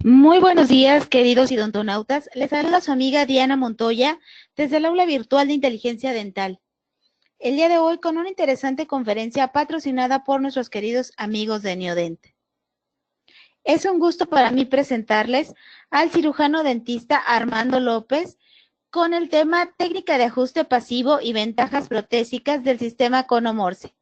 Muy buenos días, queridos idontonautas. Les saluda su amiga Diana Montoya desde el aula virtual de inteligencia dental. El día de hoy con una interesante conferencia patrocinada por nuestros queridos amigos de Neodent. Es un gusto para mí presentarles al cirujano dentista Armando López con el tema técnica de ajuste pasivo y ventajas protésicas del sistema Cono-Morse.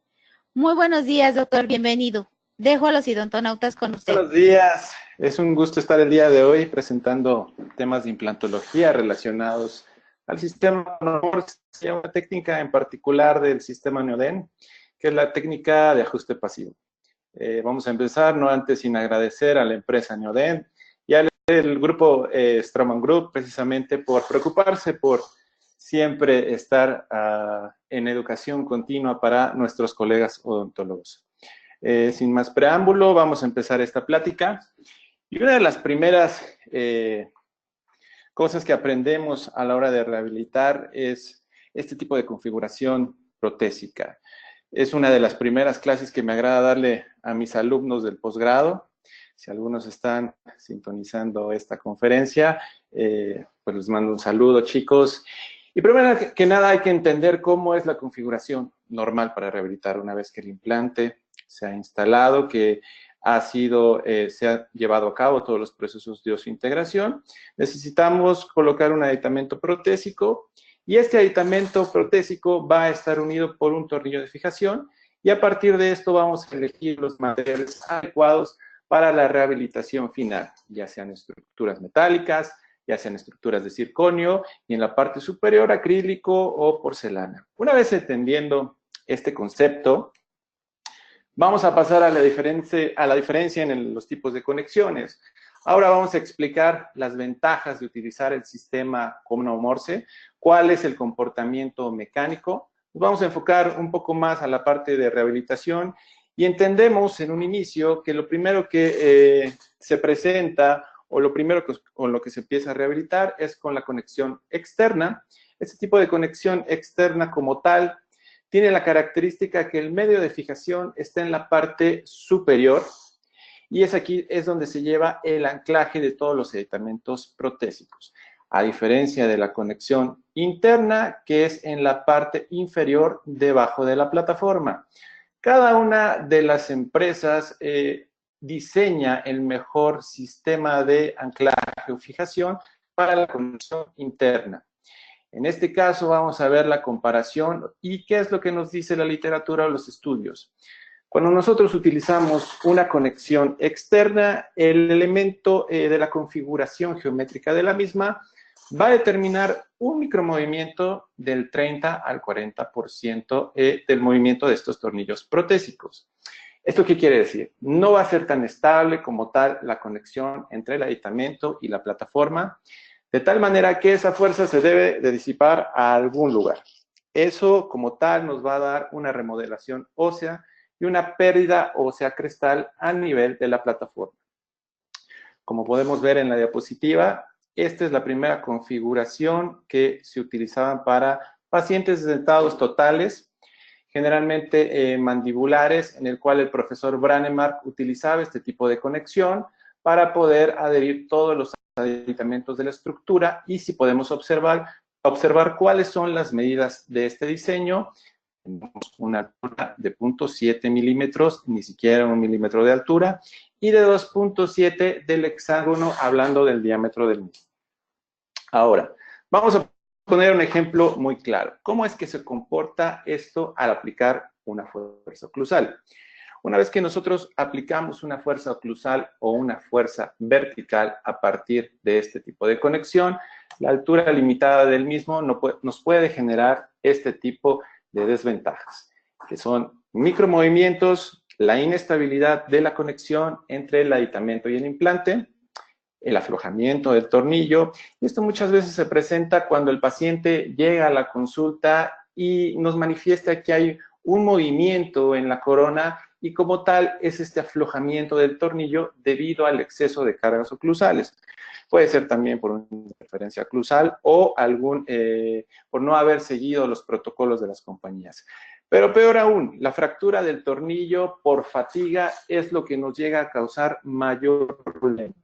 Muy buenos días, doctor, bienvenido. Dejo a los idontonautas con usted. Buenos días, es un gusto estar el día de hoy presentando temas de implantología relacionados al sistema Cono-Morse, una técnica en particular del sistema Neodent, que es la técnica de ajuste pasivo. Vamos a empezar, no antes sin agradecer a la empresa Neodent y al grupo Straumann Group, precisamente por preocuparse por siempre estar en educación continua para nuestros colegas odontólogos. Sin más preámbulo, vamos a empezar esta plática. Y una de las primeras cosas que aprendemos a la hora de rehabilitar es este tipo de configuración protésica. Es una de las primeras clases que me agrada darle a mis alumnos del posgrado. Si algunos están sintonizando esta conferencia, pues les mando un saludo, chicos. Y primero que nada hay que entender cómo es la configuración normal para rehabilitar una vez que el implante se ha instalado, que se ha llevado a cabo todos los procesos de osseointegración. Necesitamos colocar un aditamento protésico y este aditamento protésico va a estar unido por un tornillo de fijación y a partir de esto vamos a elegir los materiales adecuados para la rehabilitación final, ya sean estructuras metálicas, ya sean estructuras de circonio y en la parte superior acrílico o porcelana. Una vez entendiendo este concepto, vamos a pasar a la diferencia en los tipos de conexiones. Ahora vamos a explicar las ventajas de utilizar el sistema Cono-Morse, cuál es el comportamiento mecánico. Nos vamos a enfocar un poco más a la parte de rehabilitación y entendemos en un inicio que lo primero que se presenta o lo primero con lo que se empieza a rehabilitar es con la conexión externa. Este tipo de conexión externa como tal tiene la característica que el medio de fijación está en la parte superior y aquí es donde se lleva el anclaje de todos los aditamentos protésicos, a diferencia de la conexión interna que es en la parte inferior debajo de la plataforma. Cada una de las empresas diseña el mejor sistema de anclaje o fijación para la conexión interna. En este caso vamos a ver la comparación y qué es lo que nos dice la literatura o los estudios. Cuando nosotros utilizamos una conexión externa, el elemento de la configuración geométrica de la misma va a determinar un micromovimiento del 30 al 40% del movimiento de estos tornillos protésicos. ¿Esto qué quiere decir? No va a ser tan estable como tal la conexión entre el aditamento y la plataforma, de tal manera que esa fuerza se debe de disipar a algún lugar. Eso como tal nos va a dar una remodelación ósea y una pérdida ósea crestal a nivel de la plataforma. Como podemos ver en la diapositiva, esta es la primera configuración que se utilizaban para pacientes dentados totales, generalmente mandibulares, en el cual el profesor Branemark utilizaba este tipo de conexión para poder adherir todos los aditamentos de la estructura y si podemos observar cuáles son las medidas de este diseño. Tenemos una altura de 0.7 milímetros, ni siquiera 1 milímetro de altura, y de 2.7 del hexágono, hablando del diámetro del mismo. Ahora, vamos a poner un ejemplo muy claro. ¿Cómo es que se comporta esto al aplicar una fuerza oclusal? Una vez que nosotros aplicamos una fuerza oclusal o una fuerza vertical a partir de este tipo de conexión, la altura limitada del mismo nos puede generar este tipo de desventajas, que son micromovimientos, la inestabilidad de la conexión entre el aditamento y el implante, el aflojamiento del tornillo. Esto muchas veces se presenta cuando el paciente llega a la consulta y nos manifiesta que hay un movimiento en la corona y como tal es este aflojamiento del tornillo debido al exceso de cargas oclusales. Puede ser también por una interferencia oclusal o por no haber seguido los protocolos de las compañías. Pero peor aún, la fractura del tornillo por fatiga es lo que nos llega a causar mayor problema.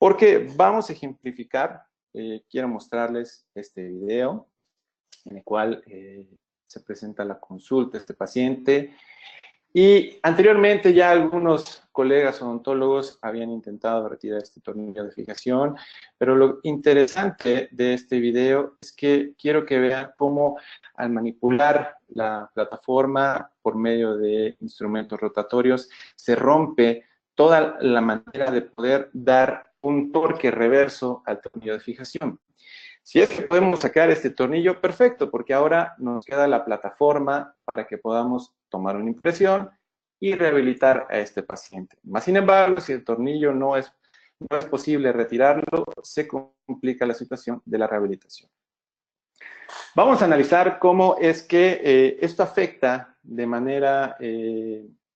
Porque vamos a ejemplificar, quiero mostrarles este video en el cual se presenta la consulta de este paciente. Y anteriormente ya algunos colegas odontólogos habían intentado retirar este tornillo de fijación, pero lo interesante de este video es que quiero que vean cómo al manipular la plataforma por medio de instrumentos rotatorios se rompe toda la manera de poder dar un torque reverso al tornillo de fijación. Si es que podemos sacar este tornillo, perfecto, porque ahora nos queda la plataforma para que podamos tomar una impresión y rehabilitar a este paciente. Más sin embargo, si el tornillo no es posible retirarlo, se complica la situación de la rehabilitación. Vamos a analizar cómo es que esto afecta de manera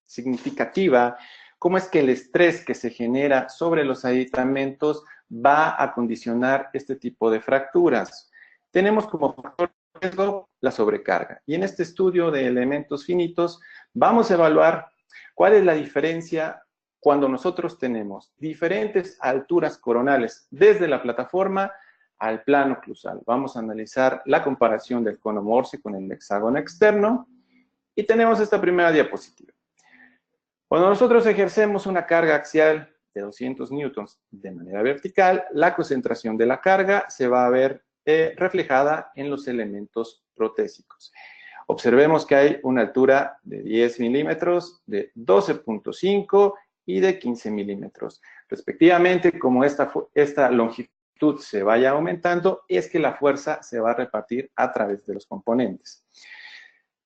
significativa, cómo es que el estrés que se genera sobre los aditamentos va a condicionar este tipo de fracturas. Tenemos como factor de riesgo la sobrecarga. Y en este estudio de elementos finitos vamos a evaluar cuál es la diferencia cuando nosotros tenemos diferentes alturas coronales desde la plataforma al plano oclusal. Vamos a analizar la comparación del cono Morse con el hexágono externo y tenemos esta primera diapositiva. Cuando nosotros ejercemos una carga axial de 200 newtons de manera vertical, la concentración de la carga se va a ver reflejada en los elementos protésicos. Observemos que hay una altura de 10 milímetros, de 12.5 y de 15 milímetros. Respectivamente, como esta longitud se vaya aumentando, es que la fuerza se va a repartir a través de los componentes.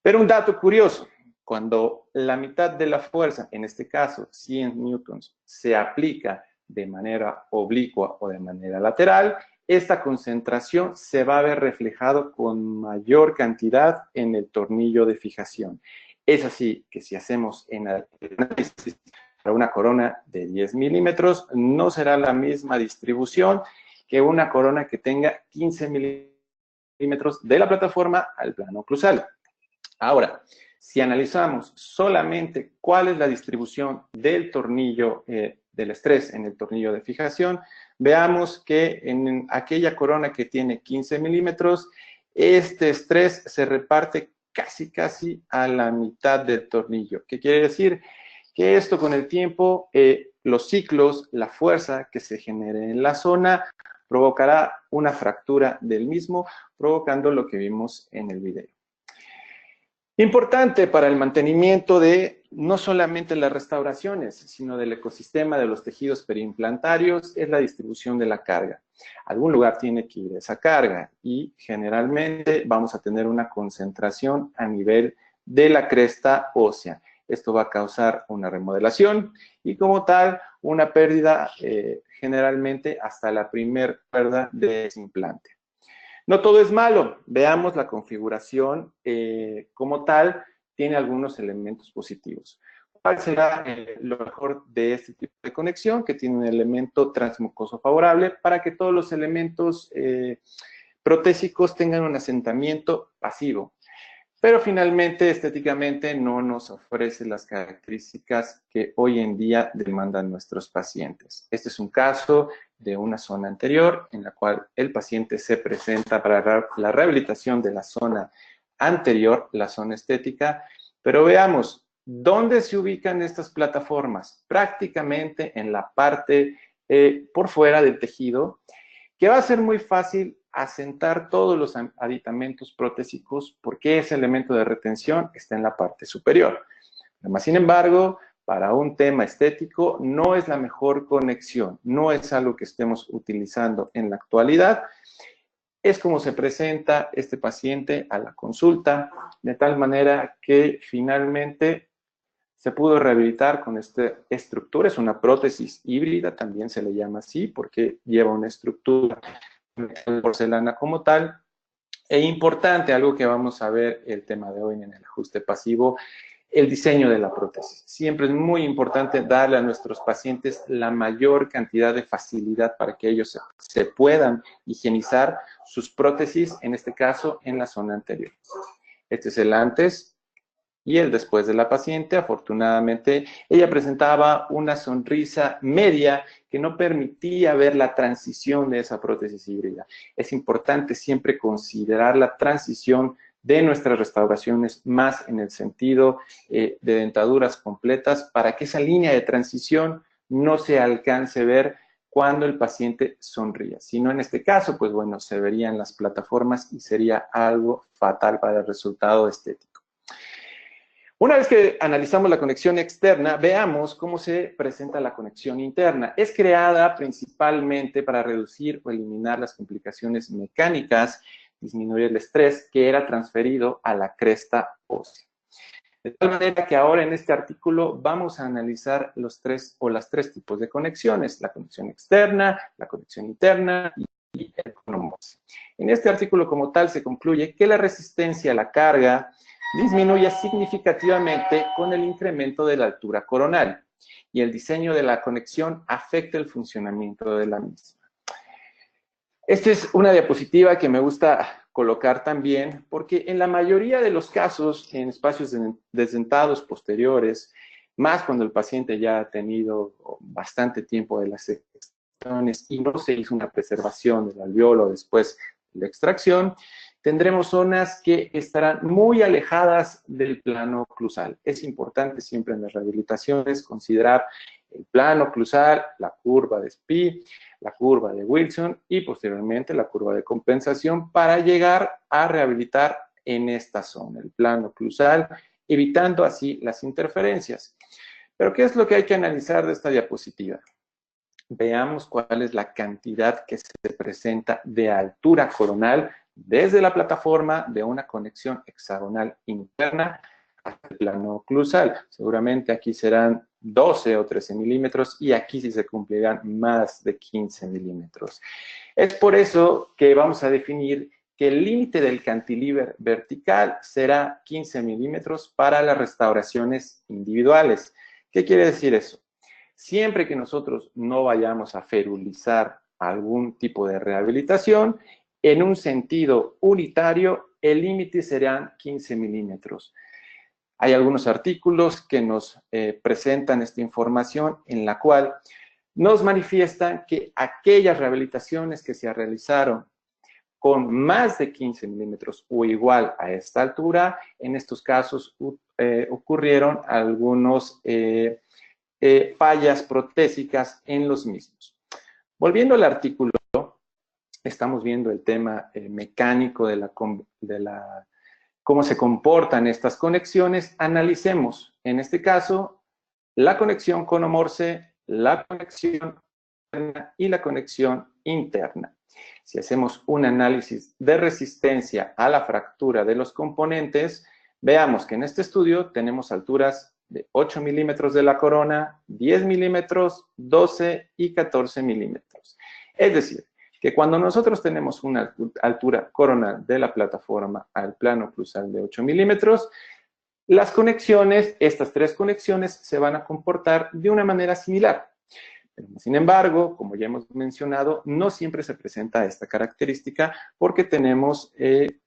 Pero un dato curioso, cuando la mitad de la fuerza, en este caso 100 newtons, se aplica de manera oblicua o de manera lateral, esta concentración se va a ver reflejado con mayor cantidad en el tornillo de fijación. Es así que si hacemos en el análisis para una corona de 10 milímetros, no será la misma distribución que una corona que tenga 15 milímetros de la plataforma al plano oclusal. Ahora, si analizamos solamente cuál es la distribución del tornillo, del estrés en el tornillo de fijación, veamos que en aquella corona que tiene 15 milímetros, este estrés se reparte casi a la mitad del tornillo. ¿Qué quiere decir? Que esto con el tiempo, los ciclos, la fuerza que se genere en la zona, provocará una fractura del mismo, provocando lo que vimos en el video. Importante para el mantenimiento de no solamente las restauraciones, sino del ecosistema de los tejidos periimplantarios es la distribución de la carga. A algún lugar tiene que ir esa carga y generalmente vamos a tener una concentración a nivel de la cresta ósea. Esto va a causar una remodelación y como tal una pérdida generalmente hasta la primera pérdida de ese implante. No todo es malo. Veamos la configuración como tal, tiene algunos elementos positivos. ¿Cuál será lo mejor de este tipo de conexión? Que tiene un elemento transmucoso favorable para que todos los elementos protésicos tengan un asentamiento pasivo. Pero finalmente, estéticamente, no nos ofrece las características que hoy en día demandan nuestros pacientes. Este es un caso de una zona anterior en la cual el paciente se presenta para la rehabilitación de la zona anterior, la zona estética, pero veamos, ¿dónde se ubican estas plataformas? Prácticamente en la parte por fuera del tejido, que va a ser muy fácil asentar todos los aditamentos protésicos porque ese elemento de retención está en la parte superior. Además, sin embargo, para un tema estético no es la mejor conexión, no es algo que estemos utilizando en la actualidad. Es como se presenta este paciente a la consulta, de tal manera que finalmente se pudo rehabilitar con esta estructura. Es una prótesis híbrida, también se le llama así, porque lleva una estructura de porcelana como tal. E importante, algo que vamos a ver el tema de hoy en el ajuste pasivo, el diseño de la prótesis. Siempre es muy importante darle a nuestros pacientes la mayor cantidad de facilidad para que ellos se puedan higienizar sus prótesis, en este caso en la zona anterior. Este es el antes y el después de la paciente. Afortunadamente, ella presentaba una sonrisa media que no permitía ver la transición de esa prótesis híbrida. Es importante siempre considerar la transición de nuestras restauraciones más en el sentido de dentaduras completas para que esa línea de transición no se alcance a ver cuando el paciente sonría. Si no en este caso, pues bueno, se verían las plataformas y sería algo fatal para el resultado estético. Una vez que analizamos la conexión externa, veamos cómo se presenta la conexión interna. Es creada principalmente para reducir o eliminar las complicaciones mecánicas, disminuir el estrés que era transferido a la cresta ósea. De tal manera que ahora en este artículo vamos a analizar las tres tipos de conexiones: la conexión externa, la conexión interna y el conomorse. En este artículo como tal se concluye que la resistencia a la carga disminuye significativamente con el incremento de la altura coronal y el diseño de la conexión afecta el funcionamiento de la misma. Esta es una diapositiva que me gusta colocar también porque en la mayoría de los casos en espacios desdentados posteriores, más cuando el paciente ya ha tenido bastante tiempo de las extracciones y no se hizo una preservación del alveolo después de la extracción, tendremos zonas que estarán muy alejadas del plano oclusal. Es importante siempre en las rehabilitaciones considerar el plano oclusal, la curva de Spee, la curva de Wilson y posteriormente la curva de compensación para llegar a rehabilitar en esta zona, el plano oclusal, evitando así las interferencias. Pero ¿qué es lo que hay que analizar de esta diapositiva? Veamos cuál es la cantidad que se presenta de altura coronal desde la plataforma de una conexión hexagonal interna hasta el plano oclusal. Seguramente aquí serán 12 o 13 milímetros y aquí sí se cumplirán más de 15 milímetros. Es por eso que vamos a definir que el límite del cantilever vertical será 15 milímetros para las restauraciones individuales. ¿Qué quiere decir eso? Siempre que nosotros no vayamos a ferulizar algún tipo de rehabilitación, en un sentido unitario, el límite serán 15 milímetros. Hay algunos artículos que nos presentan esta información en la cual nos manifiestan que aquellas rehabilitaciones que se realizaron con más de 15 milímetros o igual a esta altura, en estos casos ocurrieron algunos fallas protésicas en los mismos. Volviendo al artículo, estamos viendo el tema mecánico de cómo se comportan estas conexiones. Analicemos, en este caso, la conexión conomorse, la conexión externa y la conexión interna. Si hacemos un análisis de resistencia a la fractura de los componentes, veamos que en este estudio tenemos alturas de 8 milímetros de la corona, 10 milímetros, 12 y 14 milímetros. Es decir, que cuando nosotros tenemos una altura coronal de la plataforma al plano oclusal de 8 milímetros, las conexiones, estas tres conexiones, se van a comportar de una manera similar. Sin embargo, como ya hemos mencionado, no siempre se presenta esta característica porque tenemos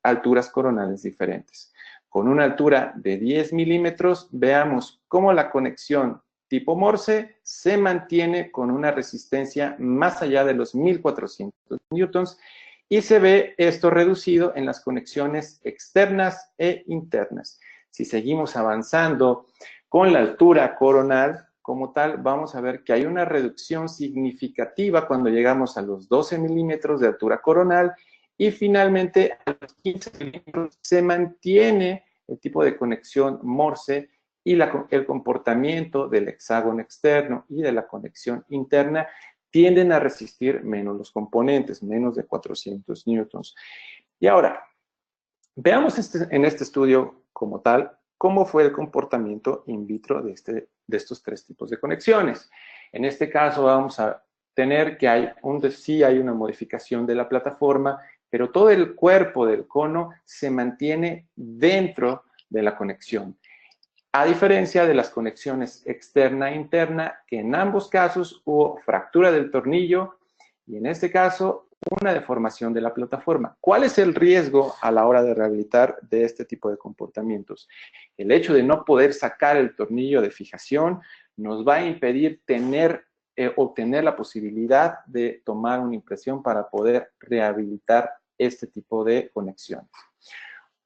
alturas coronales diferentes. Con una altura de 10 milímetros, veamos cómo la conexión tipo Morse se mantiene con una resistencia más allá de los 1400 newtons y se ve esto reducido en las conexiones externas e internas. Si seguimos avanzando con la altura coronal, como tal, vamos a ver que hay una reducción significativa cuando llegamos a los 12 milímetros de altura coronal y finalmente a los 15 milímetros se mantiene el tipo de conexión Morse y el comportamiento del hexágono externo y de la conexión interna tienden a resistir menos los componentes, menos de 400 newtons. Y ahora, veamos en este estudio como tal cómo fue el comportamiento in vitro de estos tres tipos de conexiones. En este caso vamos a tener que sí hay una modificación de la plataforma, pero todo el cuerpo del cono se mantiene dentro de la conexión. A diferencia de las conexiones externa e interna, que en ambos casos hubo fractura del tornillo y en este caso una deformación de la plataforma. ¿Cuál es el riesgo a la hora de rehabilitar de este tipo de comportamientos? El hecho de no poder sacar el tornillo de fijación nos va a impedir obtener la posibilidad de tomar una impresión para poder rehabilitar este tipo de conexiones.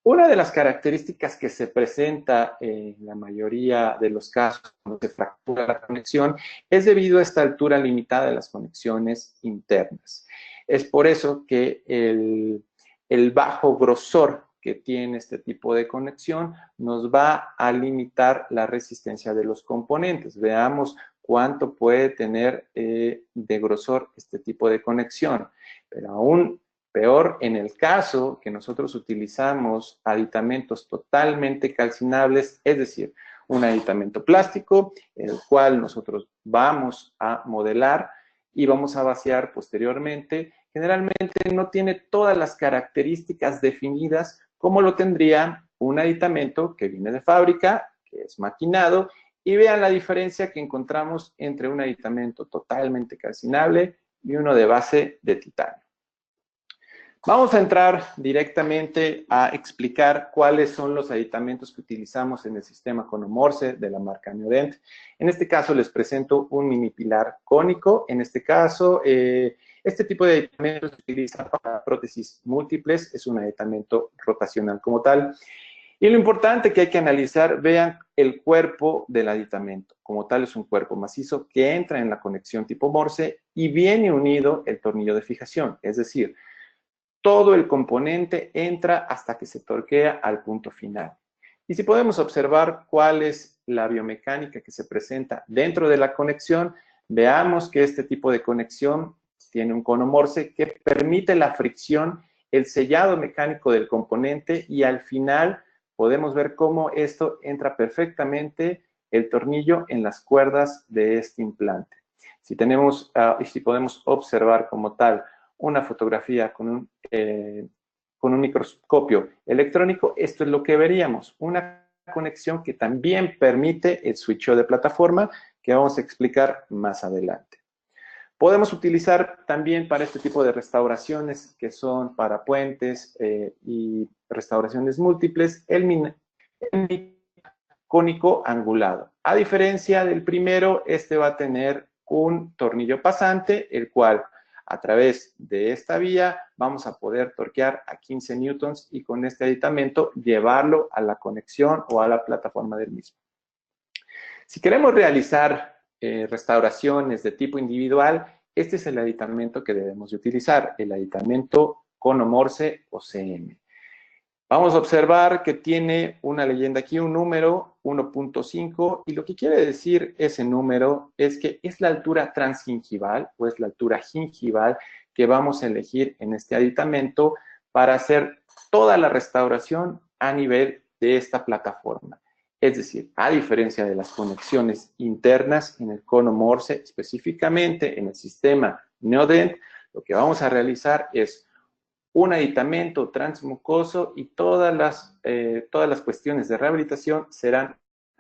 Una de las características que se presenta en la mayoría de los casos cuando se fractura la conexión es debido a esta altura limitada de las conexiones internas. Es por eso que el bajo grosor que tiene este tipo de conexión nos va a limitar la resistencia de los componentes. Veamos cuánto puede tener de grosor este tipo de conexión. Pero aún peor en el caso que nosotros utilizamos aditamentos totalmente calcinables, es decir, un aditamento plástico, el cual nosotros vamos a modelar y vamos a vaciar posteriormente. Generalmente no tiene todas las características definidas como lo tendría un aditamento que viene de fábrica, que es maquinado, y vean la diferencia que encontramos entre un aditamento totalmente calcinable y uno de base de titanio. Vamos a entrar directamente a explicar cuáles son los aditamentos que utilizamos en el sistema Conomorse de la marca Neodent. En este caso les presento un mini pilar cónico. En este caso, este tipo de aditamento se utiliza para prótesis múltiples, es un aditamento rotacional como tal. Y lo importante que hay que analizar, vean el cuerpo del aditamento. Como tal, es un cuerpo macizo que entra en la conexión tipo Morse y viene unido el tornillo de fijación, es decir, todo el componente entra hasta que se torquea al punto final. Y si podemos observar cuál es la biomecánica que se presenta dentro de la conexión, veamos que este tipo de conexión tiene un cono Morse que permite la fricción, el sellado mecánico del componente y al final podemos ver cómo esto entra perfectamente el tornillo en las cuerdas de este implante. Si podemos observar como tal una fotografía con un microscopio electrónico, esto es lo que veríamos, una conexión que también permite el switcheo de plataforma que vamos a explicar más adelante. Podemos utilizar también para este tipo de restauraciones que son para puentes y restauraciones múltiples, el cónico angulado. A diferencia del primero, este va a tener un tornillo pasante, el cual a través de esta vía vamos a poder torquear a 15 newtons y con este aditamento llevarlo a la conexión o a la plataforma del mismo. Si queremos realizar restauraciones de tipo individual, este es el aditamento que debemos de utilizar, el aditamento Conomorse o CM. Vamos a observar que tiene una leyenda aquí, un número 1.5, y lo que quiere decir ese número es que es la altura transgingival o es la altura gingival que vamos a elegir en este aditamento para hacer toda la restauración a nivel de esta plataforma. Es decir, a diferencia de las conexiones internas en el cono Morse, específicamente en el sistema Neodent, lo que vamos a realizar es un aditamento transmucoso y todas las cuestiones de rehabilitación serán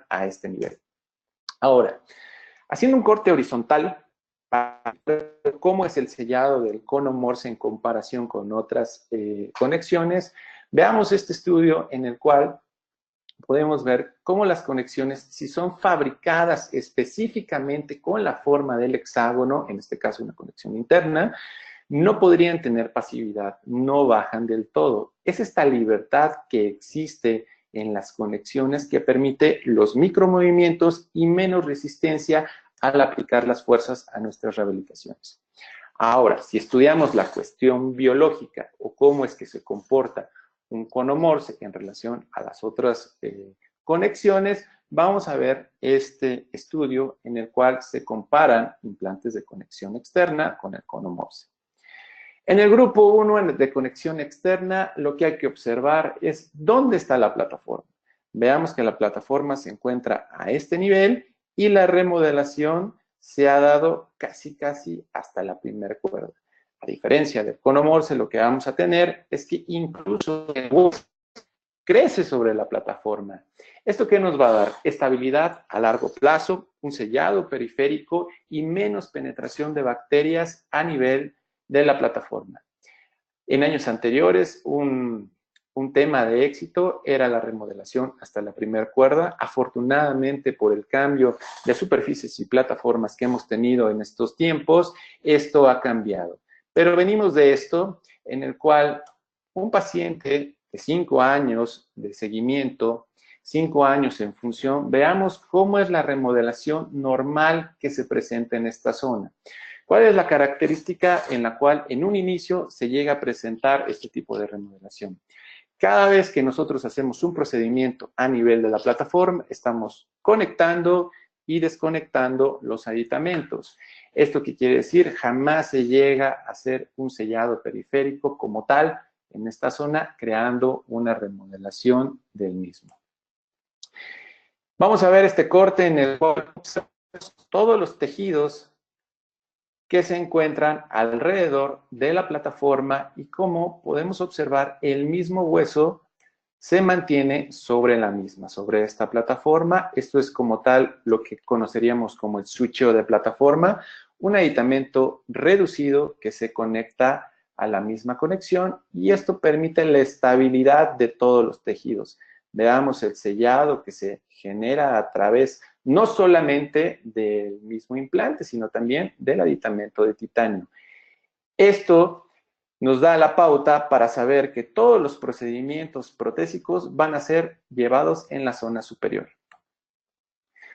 a este nivel. Ahora, haciendo un corte horizontal, para ver cómo es el sellado del cono Morse en comparación con otras conexiones, veamos este estudio en el cual podemos ver cómo las conexiones, si son fabricadas específicamente con la forma del hexágono, en este caso una conexión interna, no podrían tener pasividad, no bajan del todo. Es esta libertad que existe en las conexiones que permite los micromovimientos y menos resistencia al aplicar las fuerzas a nuestras rehabilitaciones. Ahora, si estudiamos la cuestión biológica o cómo es que se comporta un cono Morse en relación a las otras conexiones, vamos a ver este estudio en el cual se comparan implantes de conexión externa con el cono Morse. En el grupo 1 de conexión externa, lo que hay que observar es dónde está la plataforma. Veamos que la plataforma se encuentra a este nivel y la remodelación se ha dado casi hasta la primera cuerda. A diferencia del cono Morse, lo que vamos a tener es que incluso el hueso crece sobre la plataforma. ¿Esto qué nos va a dar? Estabilidad a largo plazo, un sellado periférico y menos penetración de bacterias a nivel de la plataforma. En años anteriores, un tema de éxito era la remodelación hasta la primera cuerda. Afortunadamente, por el cambio de superficies y plataformas que hemos tenido en estos tiempos, esto ha cambiado. Pero venimos de esto, en el cual un paciente de 5 años de seguimiento, 5 años en función, veamos cómo es la remodelación normal que se presenta en esta zona. ¿Cuál es la característica en la cual en un inicio se llega a presentar este tipo de remodelación? Cada vez que nosotros hacemos un procedimiento a nivel de la plataforma, estamos conectando y desconectando los aditamentos. ¿Esto qué quiere decir? Jamás se llega a hacer un sellado periférico como tal en esta zona, creando una remodelación del mismo. Vamos a ver este corte en el cual todos los tejidos que se encuentran alrededor de la plataforma y cómo podemos observar el mismo hueso se mantiene sobre la misma, sobre esta plataforma. Esto es como tal lo que conoceríamos como el switcheo de plataforma, un aditamento reducido que se conecta a la misma conexión y esto permite la estabilidad de todos los tejidos. Veamos el sellado que se genera a través no solamente del mismo implante, sino también del aditamento de titanio. Esto nos da la pauta para saber que todos los procedimientos protésicos van a ser llevados en la zona superior.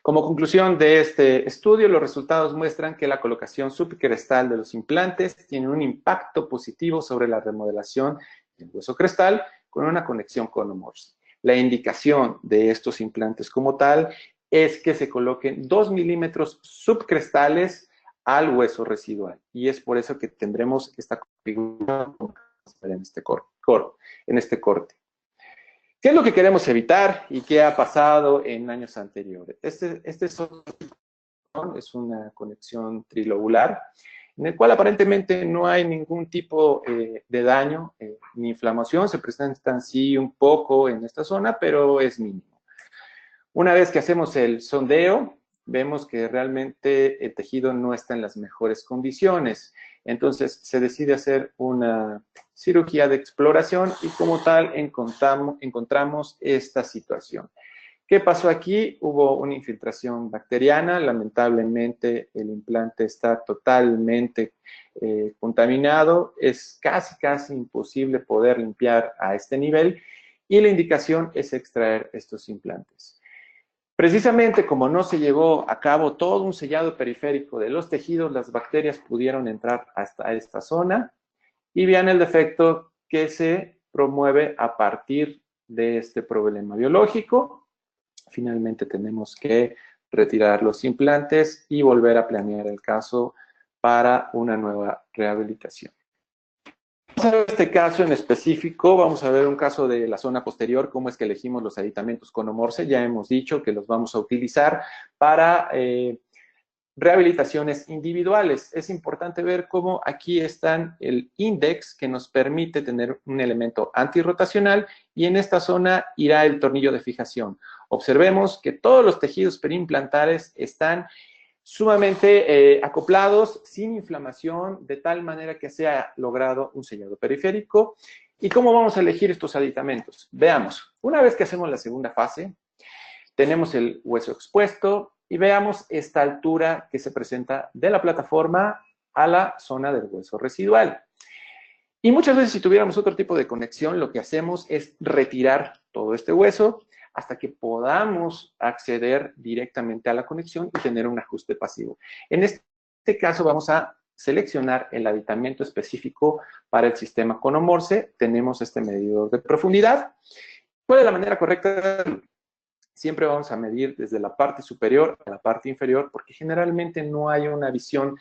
Como conclusión de este estudio, los resultados muestran que la colocación subcrestal de los implantes tiene un impacto positivo sobre la remodelación del hueso crestal con una conexión conomorse. La indicación de estos implantes como tal es que se coloquen 2 milímetros subcrestales al hueso residual. Y es por eso que tendremos esta configuración en este corte. ¿Qué es lo que queremos evitar y qué ha pasado en años anteriores? Este es una conexión trilobular, en el cual aparentemente no hay ningún tipo de daño ni inflamación. Se presentan sí un poco en esta zona, pero es mínimo. Una vez que hacemos el sondeo, vemos que realmente el tejido no está en las mejores condiciones. Entonces, se decide hacer una cirugía de exploración y como tal encontramos esta situación. ¿Qué pasó aquí? Hubo una infiltración bacteriana. Lamentablemente, el implante está totalmente contaminado. Es casi imposible poder limpiar a este nivel y la indicación es extraer estos implantes. Precisamente como no se llevó a cabo todo un sellado periférico de los tejidos, las bacterias pudieron entrar hasta esta zona y vean el defecto que se promueve a partir de este problema biológico. Finalmente tenemos que retirar los implantes y volver a planear el caso para una nueva rehabilitación. Vamos a ver este caso en específico, vamos a ver un caso de la zona posterior, cómo es que elegimos los aditamentos conomorse. Ya hemos dicho que los vamos a utilizar para rehabilitaciones individuales. Es importante ver cómo aquí están el índice que nos permite tener un elemento antirrotacional y en esta zona irá el tornillo de fijación. Observemos que todos los tejidos periimplantales están sumamente acoplados, sin inflamación, de tal manera que se ha logrado un sellado periférico. ¿Y cómo vamos a elegir estos aditamentos? Veamos, una vez que hacemos la segunda fase, tenemos el hueso expuesto y veamos esta altura que se presenta de la plataforma a la zona del hueso residual. Y muchas veces si tuviéramos otro tipo de conexión, lo que hacemos es retirar todo este hueso hasta que podamos acceder directamente a la conexión y tener un ajuste pasivo. En este caso vamos a seleccionar el aditamento específico para el sistema conomorse. Tenemos este medidor de profundidad. ¿Cuál es la manera correcta? Siempre vamos a medir desde la parte superior a la parte inferior, porque generalmente no hay una visión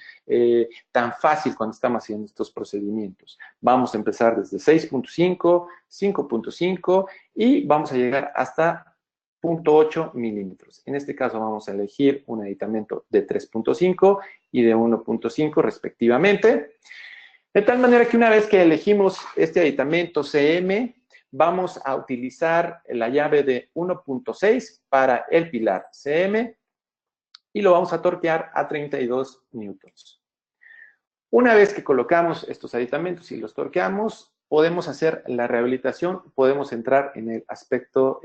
tan fácil cuando estamos haciendo estos procedimientos. Vamos a empezar desde 6.5, 5.5 y vamos a llegar hasta 0.8 milímetros. En este caso vamos a elegir un aditamento de 3.5 y de 1.5 respectivamente. De tal manera que una vez que elegimos este aditamento CM, vamos a utilizar la llave de 1.6 para el pilar CM y lo vamos a torquear a 32 newtons. Una vez que colocamos estos aditamentos y los torqueamos, podemos hacer la rehabilitación, podemos entrar en el aspecto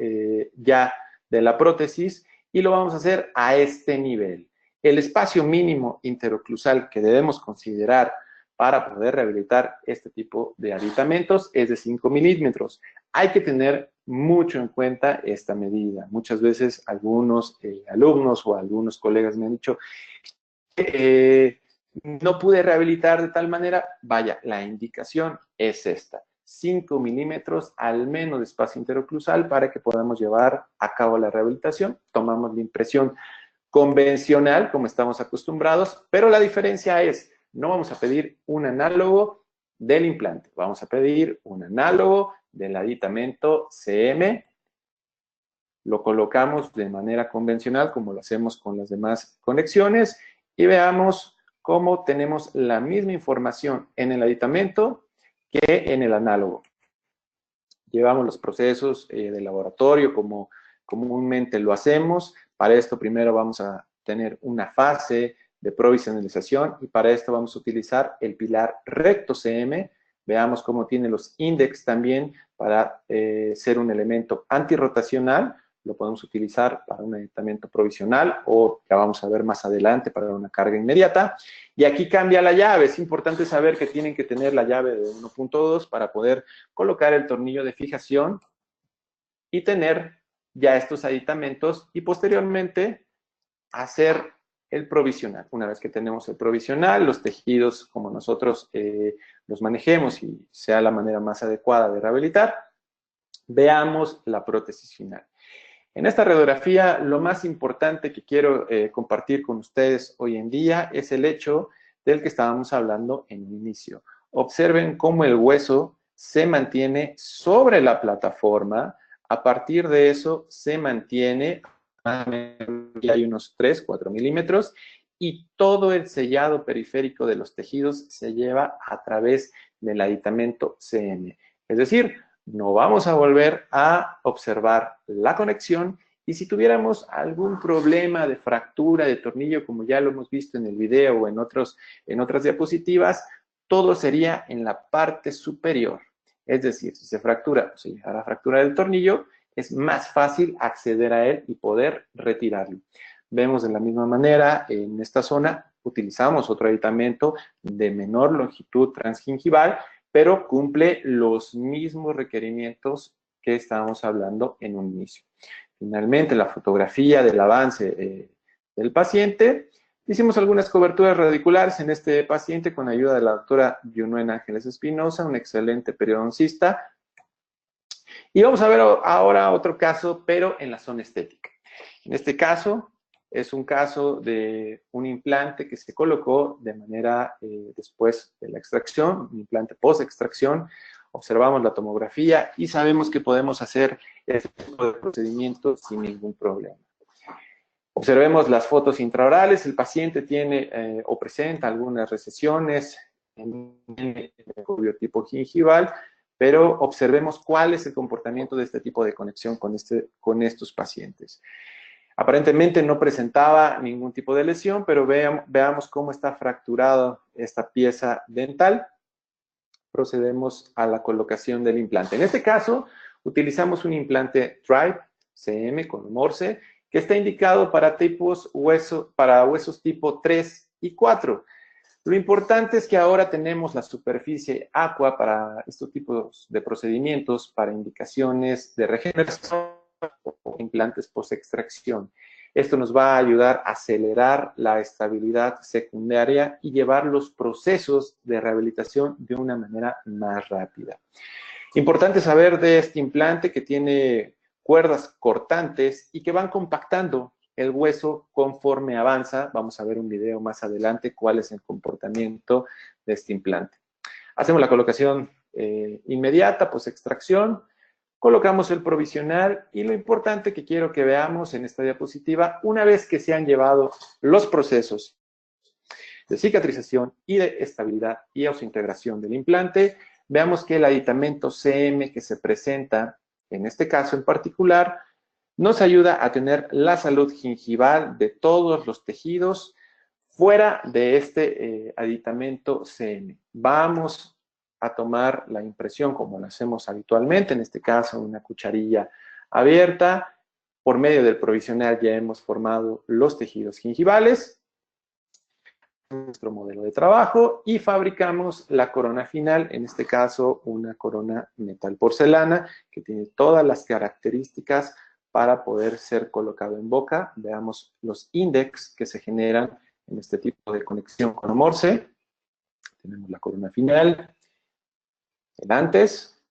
ya de la prótesis y lo vamos a hacer a este nivel. El espacio mínimo interoclusal que debemos considerar para poder rehabilitar este tipo de aditamentos es de 5 milímetros. Hay que tener mucho en cuenta esta medida. Muchas veces algunos alumnos o algunos colegas me han dicho no pude rehabilitar de tal manera. Vaya, la indicación es esta. 5 milímetros al menos de espacio interoclusal para que podamos llevar a cabo la rehabilitación. Tomamos la impresión convencional, como estamos acostumbrados, pero la diferencia es, no vamos a pedir un análogo del implante, vamos a pedir un análogo del aditamento CM, lo colocamos de manera convencional, como lo hacemos con las demás conexiones, y veamos cómo tenemos la misma información en el aditamento que en el análogo. Llevamos los procesos de laboratorio como comúnmente lo hacemos. Para esto primero vamos a tener una fase de provisionalización y para esto vamos a utilizar el pilar recto CM. Veamos cómo tiene los índices también para ser un elemento antirrotacional. Lo podemos utilizar para un aditamento provisional o ya vamos a ver más adelante para una carga inmediata. Y aquí cambia la llave. Es importante saber que tienen que tener la llave de 1.2 para poder colocar el tornillo de fijación y tener ya estos aditamentos y posteriormente hacer el provisional. Una vez que tenemos el provisional, los tejidos como nosotros los manejemos y sea la manera más adecuada de rehabilitar, veamos la prótesis final. En esta radiografía, lo más importante que quiero compartir con ustedes hoy en día es el hecho del que estábamos hablando en un inicio. Observen cómo el hueso se mantiene sobre la plataforma. A partir de eso, se mantiene, ya hay unos 3, 4 milímetros, y todo el sellado periférico de los tejidos se lleva a través del aditamento CM. Es decir, no vamos a volver a observar la conexión y si tuviéramos algún problema de fractura de tornillo, como ya lo hemos visto en el video o en otras diapositivas, todo sería en la parte superior. Es decir, si se fractura o se llega a la fractura del tornillo, es más fácil acceder a él y poder retirarlo. Vemos de la misma manera, en esta zona utilizamos otro aditamento de menor longitud transgingival, pero cumple los mismos requerimientos que estábamos hablando en un inicio. Finalmente, la fotografía del avance del paciente. Hicimos algunas coberturas radiculares en este paciente con ayuda de la doctora Yunuen Ángeles Espinosa, un excelente periodoncista. Y vamos a ver ahora otro caso, pero en la zona estética. En este caso, es un caso de un implante que se colocó de manera después de la extracción, un implante post-extracción. Observamos la tomografía y sabemos que podemos hacer este tipo de procedimientos sin ningún problema. Observemos las fotos intraorales. El paciente tiene o presenta algunas recesiones en el biotipo gingival, pero observemos cuál es el comportamiento de este tipo de conexión con estos pacientes. Aparentemente no presentaba ningún tipo de lesión, pero veamos cómo está fracturada esta pieza dental. Procedemos a la colocación del implante. En este caso, utilizamos un implante Thrive CM con Morse, que está indicado para huesos tipo 3 y 4. Lo importante es que ahora tenemos la superficie aqua para estos tipos de procedimientos, para indicaciones de regeneración o implantes post-extracción. Esto nos va a ayudar a acelerar la estabilidad secundaria y llevar los procesos de rehabilitación de una manera más rápida. Importante saber de este implante que tiene cuerdas cortantes y que van compactando el hueso conforme avanza. Vamos a ver un video más adelante cuál es el comportamiento de este implante. Hacemos la colocación inmediata, post-extracción. Colocamos el provisional y lo importante que quiero que veamos en esta diapositiva, una vez que se han llevado los procesos de cicatrización y de estabilidad y osseointegración del implante, veamos que el aditamento CM que se presenta, en este caso en particular, nos ayuda a tener la salud gingival de todos los tejidos fuera de este aditamento CM. Vamos a tomar la impresión como lo hacemos habitualmente, en este caso una cucharilla abierta. Por medio del provisional ya hemos formado los tejidos gingivales, nuestro modelo de trabajo, y fabricamos la corona final, en este caso una corona metal porcelana que tiene todas las características para poder ser colocado en boca. Veamos los índex que se generan en este tipo de conexión con Morse. Tenemos la corona final, el antes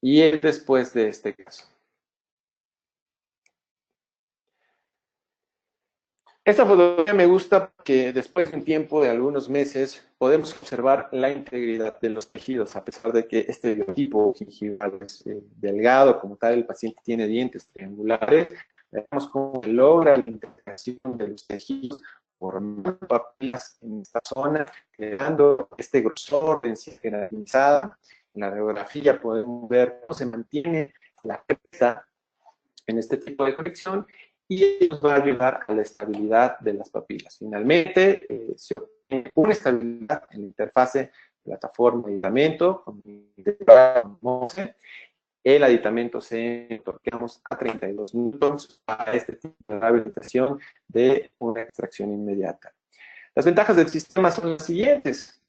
y el después de este caso. Esta fotografía me gusta porque después de un tiempo de algunos meses podemos observar la integridad de los tejidos, a pesar de que este biotipo gingival es delgado, como tal el paciente tiene dientes triangulares. Vemos cómo logra la integración de los tejidos formando papilas en esta zona, creando este grosor, densidad generalizada. En la radiografía podemos ver cómo se mantiene la cresta en este tipo de conexión, y nos va a ayudar a la estabilidad de las papilas. Finalmente, se obtiene una estabilidad en la interfase plataforma-aditamento. El aditamento se torqueamos a 32 newtons para este tipo de rehabilitación de una extracción inmediata. Las ventajas del sistema son las siguientes.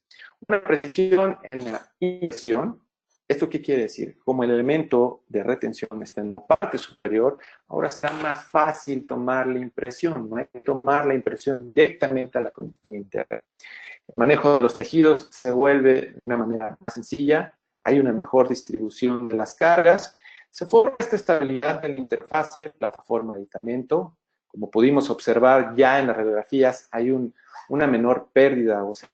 Una precisión en la inyección. ¿Esto qué quiere decir? Como el elemento de retención está en la parte superior, ahora está más fácil tomar la impresión. No hay que tomar la impresión directamente a la conexión interna. El manejo de los tejidos se vuelve de una manera más sencilla. Hay una mejor distribución de las cargas. Se forma esta estabilidad de la interfaz de plataforma de aditamento. Como pudimos observar ya en las radiografías, hay una menor pérdida o sea,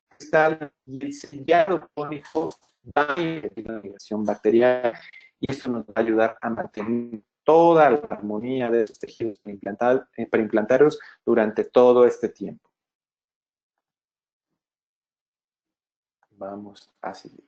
y el sellado cónico va a impedir la migración bacteriana, y esto nos va a ayudar a mantener toda la armonía de los tejidos preimplantados durante todo este tiempo. Vamos a seguir.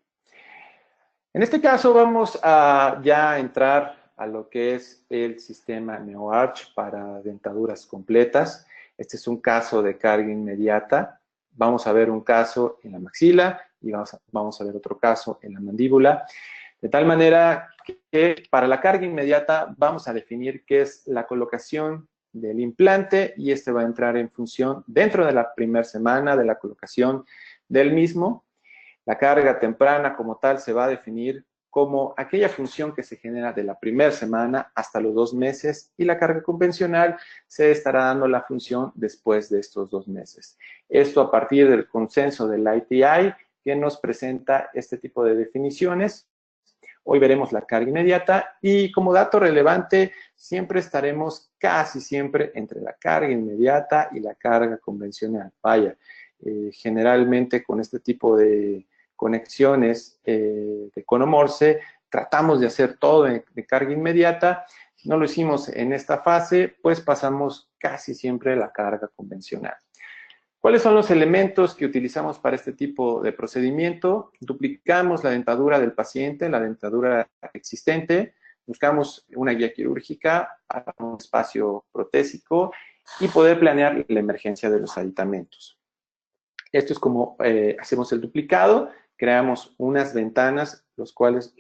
En este caso vamos a ya entrar a lo que es el sistema NeoArch para dentaduras completas. Este es un caso de carga inmediata. Vamos a ver un caso en la maxila y vamos a ver otro caso en la mandíbula. De tal manera que para la carga inmediata vamos a definir qué es la colocación del implante, y este va a entrar en función dentro de la primera semana de la colocación del mismo. La carga temprana como tal se va a definir como aquella función que se genera de la primera semana hasta los 2 meses, y la carga convencional se estará dando la función después de estos 2 meses. Esto a partir del consenso del ITI, que nos presenta este tipo de definiciones. Hoy veremos la carga inmediata, y como dato relevante, siempre estaremos casi siempre entre la carga inmediata y la carga convencional. Vaya, generalmente con este tipo de conexiones de conomorse, tratamos de hacer todo de carga inmediata. Si no lo hicimos en esta fase, pues pasamos casi siempre la carga convencional. ¿Cuáles son los elementos que utilizamos para este tipo de procedimiento? Duplicamos la dentadura del paciente, la dentadura existente, buscamos una guía quirúrgica, un espacio protésico y poder planear la emergencia de los aditamentos. Esto es como hacemos el duplicado. Creamos unas ventanas, las cuales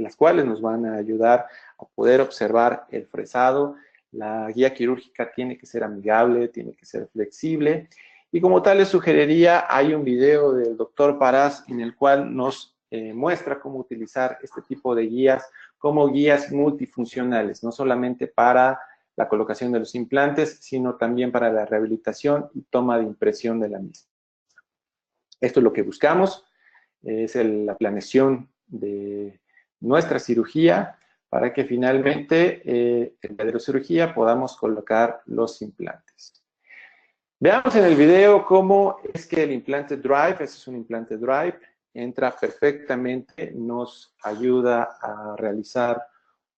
nos van a ayudar a poder observar el fresado. La guía quirúrgica tiene que ser amigable, tiene que ser flexible. Y como tal les sugeriría, hay un video del doctor Parás en el cual nos muestra cómo utilizar este tipo de guías como guías multifuncionales, no solamente para la colocación de los implantes, sino también para la rehabilitación y toma de impresión de la misma. Esto es lo que buscamos, es la planeación de nuestra cirugía para que finalmente en la hidrocirugía podamos colocar los implantes. Veamos en el video cómo es que el implante Drive, este es un implante Drive, entra perfectamente, nos ayuda a realizar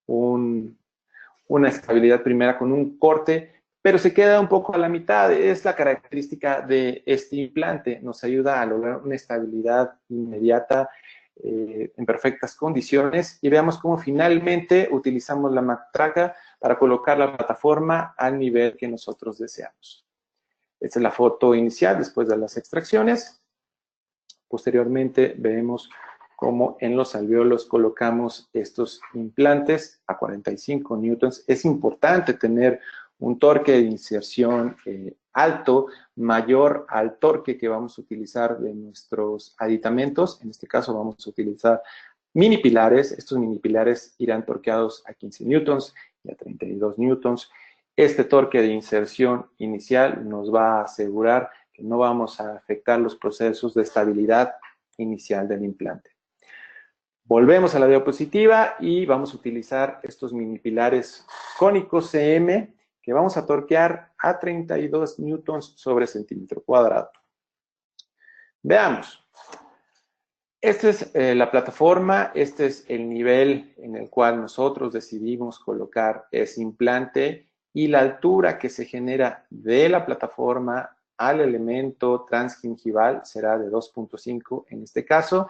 una estabilidad primera con un corte, pero se queda un poco a la mitad. Es la característica de este implante, nos ayuda a lograr una estabilidad inmediata en perfectas condiciones, y veamos cómo finalmente utilizamos la matraca para colocar la plataforma al nivel que nosotros deseamos. Esta es la foto inicial después de las extracciones. Posteriormente vemos cómo en los alvéolos colocamos estos implantes a 45 newtons. Es importante tener un torque de inserción alto, mayor al torque que vamos a utilizar de nuestros aditamentos. En este caso vamos a utilizar mini pilares. Estos mini pilares irán torqueados a 15 newtons y a 32 newtons. Este torque de inserción inicial nos va a asegurar que no vamos a afectar los procesos de estabilidad inicial del implante. Volvemos a la diapositiva y vamos a utilizar estos mini pilares cónicos CM que vamos a torquear a 32 newtons sobre centímetro cuadrado. Veamos. Esta es la plataforma, este es el nivel en el cual nosotros decidimos colocar ese implante y la altura que se genera de la plataforma al elemento transgingival será de 2.5 en este caso,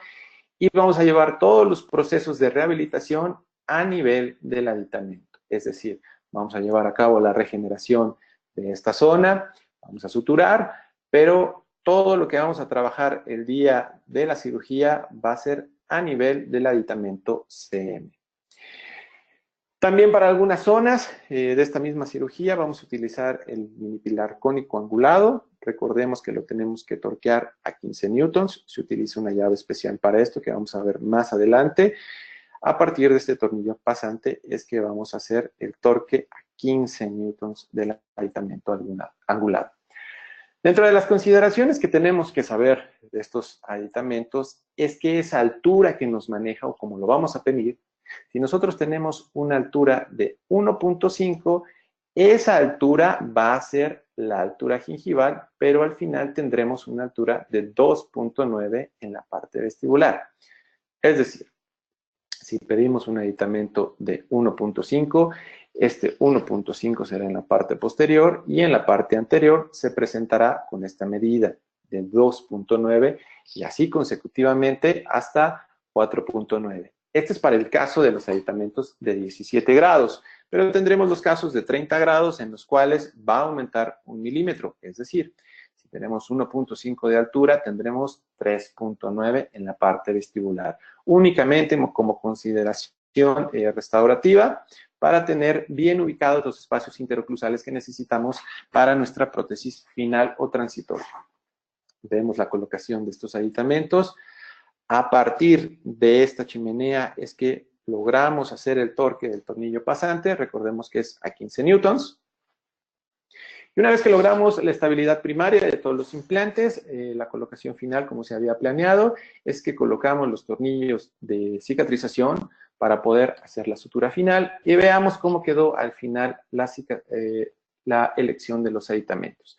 y vamos a llevar todos los procesos de rehabilitación a nivel del aditamento, es decir, vamos a llevar a cabo la regeneración de esta zona, vamos a suturar, pero todo lo que vamos a trabajar el día de la cirugía va a ser a nivel del aditamento CM. También para algunas zonas de esta misma cirugía vamos a utilizar el mini pilar cónico angulado. Recordemos que lo tenemos que torquear a 15 newtons. Se utiliza una llave especial para esto que vamos a ver más adelante. A partir de este tornillo pasante es que vamos a hacer el torque a 15 newtons del aditamento angulado. Dentro de las consideraciones que tenemos que saber de estos aditamentos es que esa altura que nos maneja o como lo vamos a pedir, si nosotros tenemos una altura de 1.5, esa altura va a ser la altura gingival, pero al final tendremos una altura de 2.9 en la parte vestibular. Es decir, si pedimos un aditamento de 1.5, este 1.5 será en la parte posterior y en la parte anterior se presentará con esta medida de 2.9 y así consecutivamente hasta 4.9. Este es para el caso de los aditamentos de 17 grados, pero tendremos los casos de 30 grados en los cuales va a aumentar 1 milímetro, es decir, si tenemos 1.5 de altura, tendremos 3.9 en la parte vestibular. Únicamente como consideración restaurativa para tener bien ubicados los espacios interoclusales que necesitamos para nuestra prótesis final o transitoria. Vemos la colocación de estos aditamentos. A partir de esta chimenea es que logramos hacer el torque del tornillo pasante. Recordemos que es a 15 newtons. Y una vez que logramos la estabilidad primaria de todos los implantes, la colocación final, como se había planeado, es que colocamos los tornillos de cicatrización para poder hacer la sutura final y veamos cómo quedó al final la elección de los aditamentos.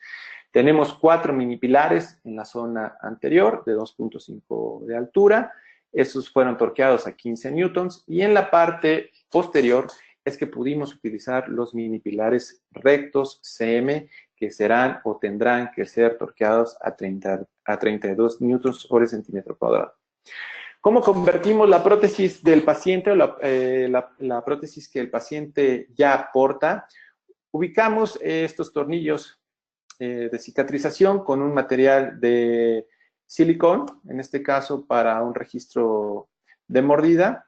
Tenemos 4 mini pilares en la zona anterior de 2.5 de altura. Estos fueron torqueados a 15 newtons y en la parte posterior es que pudimos utilizar los mini pilares rectos CM que serán o tendrán que ser torqueados a 32 newtons sobre centímetro cuadrado. ¿Cómo convertimos la prótesis del paciente o la prótesis que el paciente ya porta? Ubicamos estos tornillos de cicatrización con un material de silicón, en este caso para un registro de mordida.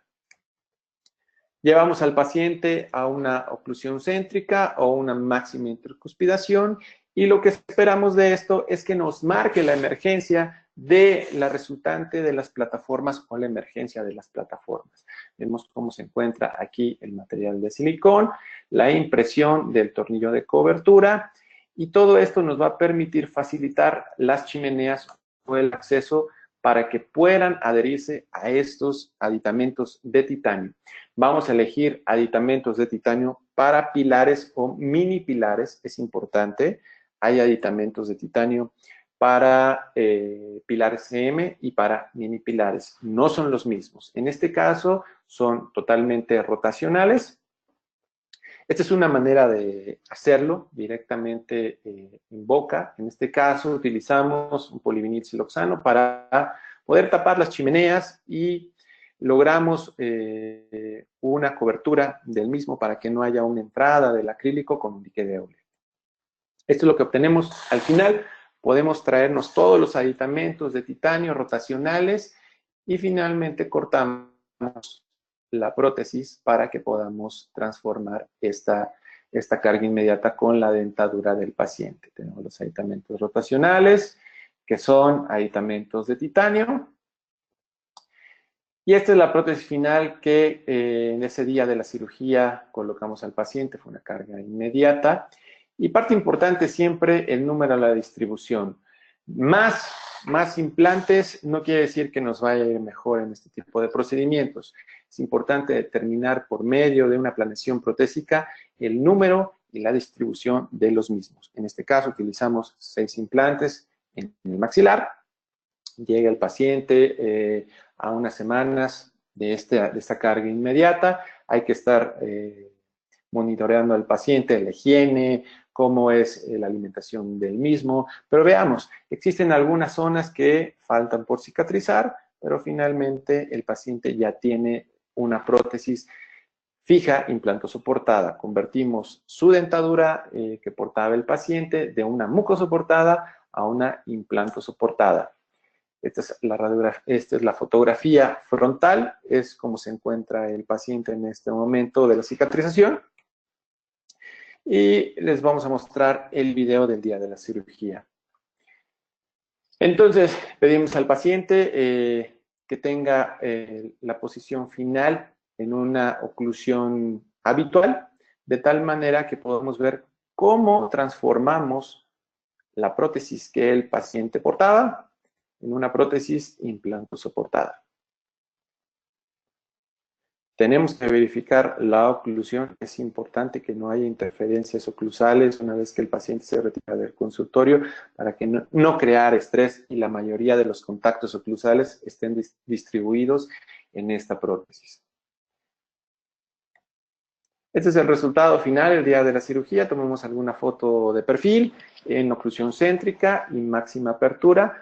Llevamos al paciente a una oclusión céntrica o una máxima intercuspidación y lo que esperamos de esto es que nos marque la emergencia de la resultante de las plataformas o la emergencia de las plataformas. Vemos cómo se encuentra aquí el material de silicón, la impresión del tornillo de cobertura y todo esto nos va a permitir facilitar las chimeneas o el acceso para que puedan adherirse a estos aditamentos de titanio. Vamos a elegir aditamentos de titanio para pilares o mini pilares, es importante. Hay aditamentos de titanio para pilares CM y para mini pilares. No son los mismos. En este caso son totalmente rotacionales. Esta es una manera de hacerlo directamente en boca. En este caso utilizamos un polivinil siloxano para poder tapar las chimeneas y logramos una cobertura del mismo para que no haya una entrada del acrílico con un dique de óleo. Esto es lo que obtenemos al final. Podemos traernos todos los aditamentos de titanio rotacionales y finalmente cortamos la prótesis para que podamos transformar esta carga inmediata con la dentadura del paciente. Tenemos los aditamentos rotacionales, que son aditamentos de titanio. Y esta es la prótesis final que en ese día de la cirugía colocamos al paciente, fue una carga inmediata. Y parte importante siempre, el número de la distribución. Más implantes no quiere decir que nos vaya a ir mejor en este tipo de procedimientos. Es importante determinar por medio de una planeación protésica el número y la distribución de los mismos. En este caso utilizamos 6 implantes en el maxilar. Llega el paciente a unas semanas de esta carga inmediata. Hay que estar monitoreando al paciente, la higiene, cómo es la alimentación del mismo. Pero veamos, existen algunas zonas que faltan por cicatrizar, pero finalmente el paciente ya tiene una prótesis fija implantosoportada. Convertimos su dentadura que portaba el paciente de una mucosoportada a una implantosoportada. Esta es la fotografía frontal, es como se encuentra el paciente en este momento de la cicatrización. Y les vamos a mostrar el video del día de la cirugía. Entonces, pedimos al paciente que tenga la posición final en una oclusión habitual, de tal manera que podamos ver cómo transformamos la prótesis que el paciente portaba en una prótesis implantosoportada. Tenemos que verificar la oclusión. Es importante que no haya interferencias oclusales una vez que el paciente se retira del consultorio para que no crear estrés y la mayoría de los contactos oclusales estén distribuidos en esta prótesis. Este es el resultado final el día de la cirugía. Tomamos alguna foto de perfil en oclusión céntrica y máxima apertura.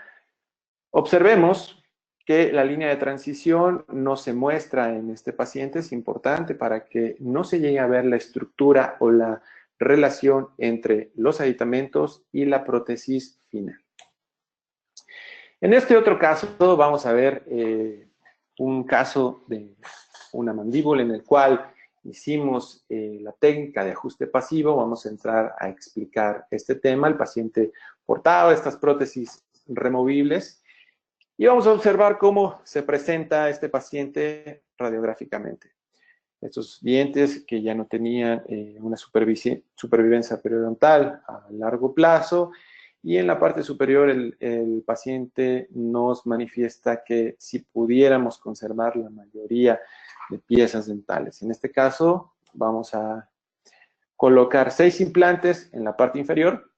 Observemos que la línea de transición no se muestra en este paciente, es importante para que no se llegue a ver la estructura o la relación entre los aditamentos y la prótesis final. En este otro caso vamos a ver un caso de una mandíbula en el cual hicimos la técnica de ajuste pasivo. Vamos a entrar a explicar este tema. El paciente portaba estas prótesis removibles. Y vamos a observar cómo se presenta este paciente radiográficamente. Estos dientes que ya no tenían una supervivencia periodontal a largo plazo, y en la parte superior el paciente nos manifiesta que si pudiéramos conservar la mayoría de piezas dentales. En este caso vamos a colocar 6 implantes en la parte inferior.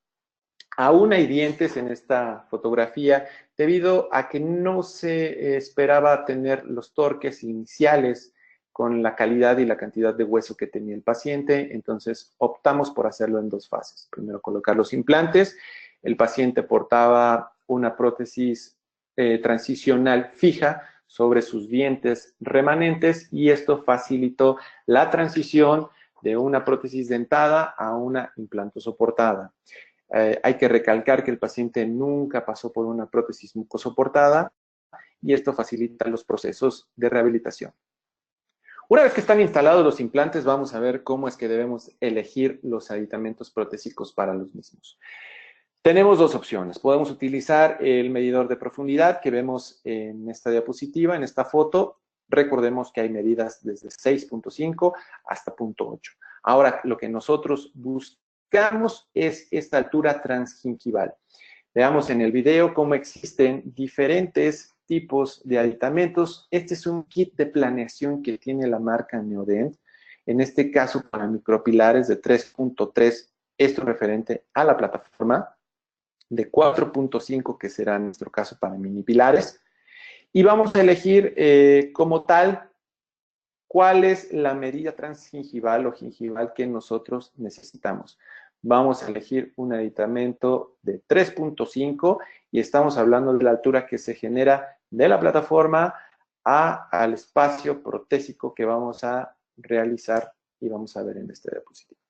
Aún hay dientes en esta fotografía debido a que no se esperaba tener los torques iniciales con la calidad y la cantidad de hueso que tenía el paciente. Entonces optamos por hacerlo en 2 fases. Primero colocar los implantes. El paciente portaba una prótesis transicional fija sobre sus dientes remanentes y esto facilitó la transición de una prótesis dentada a una implantosoportada. Hay que recalcar que el paciente nunca pasó por una prótesis mucosoportada y esto facilita los procesos de rehabilitación. Una vez que están instalados los implantes, vamos a ver cómo es que debemos elegir los aditamentos protésicos para los mismos. Tenemos 2 opciones. Podemos utilizar el medidor de profundidad que vemos en esta diapositiva, en esta foto. Recordemos que hay medidas desde 6.5 hasta 0.8. Ahora, lo que nosotros buscamos es esta altura transgingival. Veamos en el video cómo existen diferentes tipos de aditamentos. Este es un kit de planeación que tiene la marca Neodent. En este caso, para micropilares de 3.3, esto referente a la plataforma, de 4.5, que será en nuestro caso para mini pilares. Y vamos a elegir como tal cuál es la medida transgingival o gingival que nosotros necesitamos. Vamos a elegir un aditamento de 3.5 y estamos hablando de la altura que se genera de la plataforma al espacio protésico que vamos a realizar y vamos a ver en este diapositivo.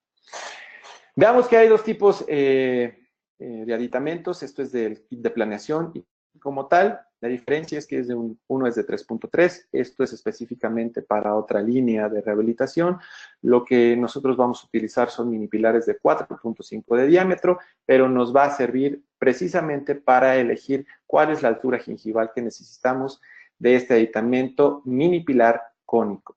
Veamos que hay 2 tipos de aditamentos. Esto es del kit de planeación y como tal. La diferencia es que uno es de 3.3, esto es específicamente para otra línea de rehabilitación. Lo que nosotros vamos a utilizar son mini pilares de 4.5 de diámetro, pero nos va a servir precisamente para elegir cuál es la altura gingival que necesitamos de este aditamento mini pilar cónico.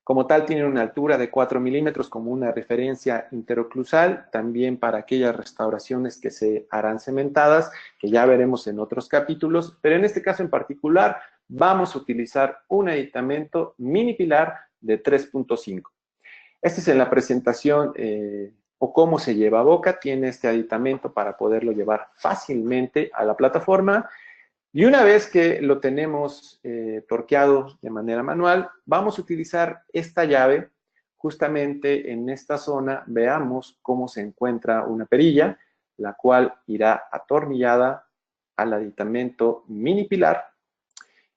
Como tal, tiene una altura de 4 milímetros como una referencia interoclusal, también para aquellas restauraciones que se harán cementadas, que ya veremos en otros capítulos, pero en este caso en particular vamos a utilizar un aditamento mini pilar de 3.5. Este es en la presentación o cómo se lleva a boca. Tiene este aditamento para poderlo llevar fácilmente a la plataforma. Y una vez que lo tenemos torqueado de manera manual, vamos a utilizar esta llave justamente en esta zona. Veamos cómo se encuentra una perilla, la cual irá atornillada al aditamento mini pilar.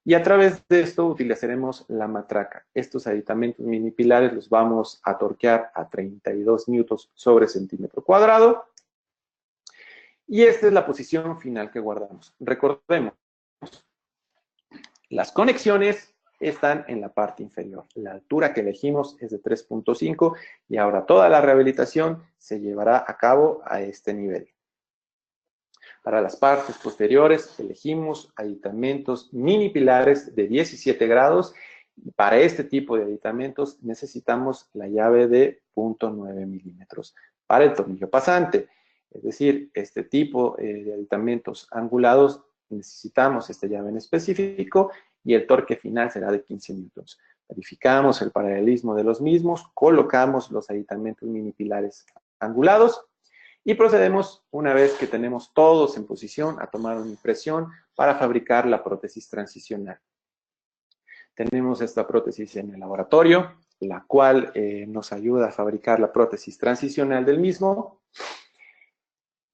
Y a través de esto utilizaremos la matraca. Estos aditamentos mini pilares los vamos a torquear a 32 newtons sobre centímetro cuadrado. Y esta es la posición final que guardamos. Recordemos, las conexiones están en la parte inferior. La altura que elegimos es de 3.5 y ahora toda la rehabilitación se llevará a cabo a este nivel. Para las partes posteriores elegimos aditamentos mini pilares de 17 grados. Para este tipo de aditamentos necesitamos la llave de 0.9 milímetros. Para el tornillo pasante, es decir, este tipo de aditamentos angulados, necesitamos esta llave en específico y el torque final será de 15 newtons. Verificamos el paralelismo de los mismos, colocamos los aditamentos mini pilares angulados y procedemos, una vez que tenemos todos en posición, a tomar una impresión para fabricar la prótesis transicional. Tenemos esta prótesis en el laboratorio, la cual nos ayuda a fabricar la prótesis transicional del mismo.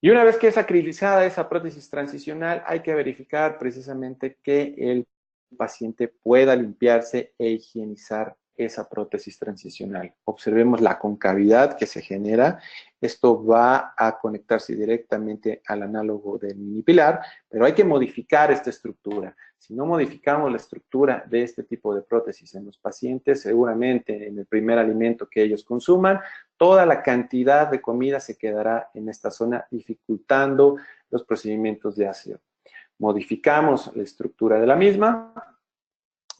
Y una vez que es acrilizada esa prótesis transicional, hay que verificar precisamente que el paciente pueda limpiarse e higienizar esa prótesis transicional. Observemos la concavidad que se genera. Esto va a conectarse directamente al análogo del mini pilar, pero hay que modificar esta estructura. Si no modificamos la estructura de este tipo de prótesis en los pacientes, seguramente en el primer alimento que ellos consuman, toda la cantidad de comida se quedará en esta zona, dificultando los procedimientos de aseo. Modificamos la estructura de la misma.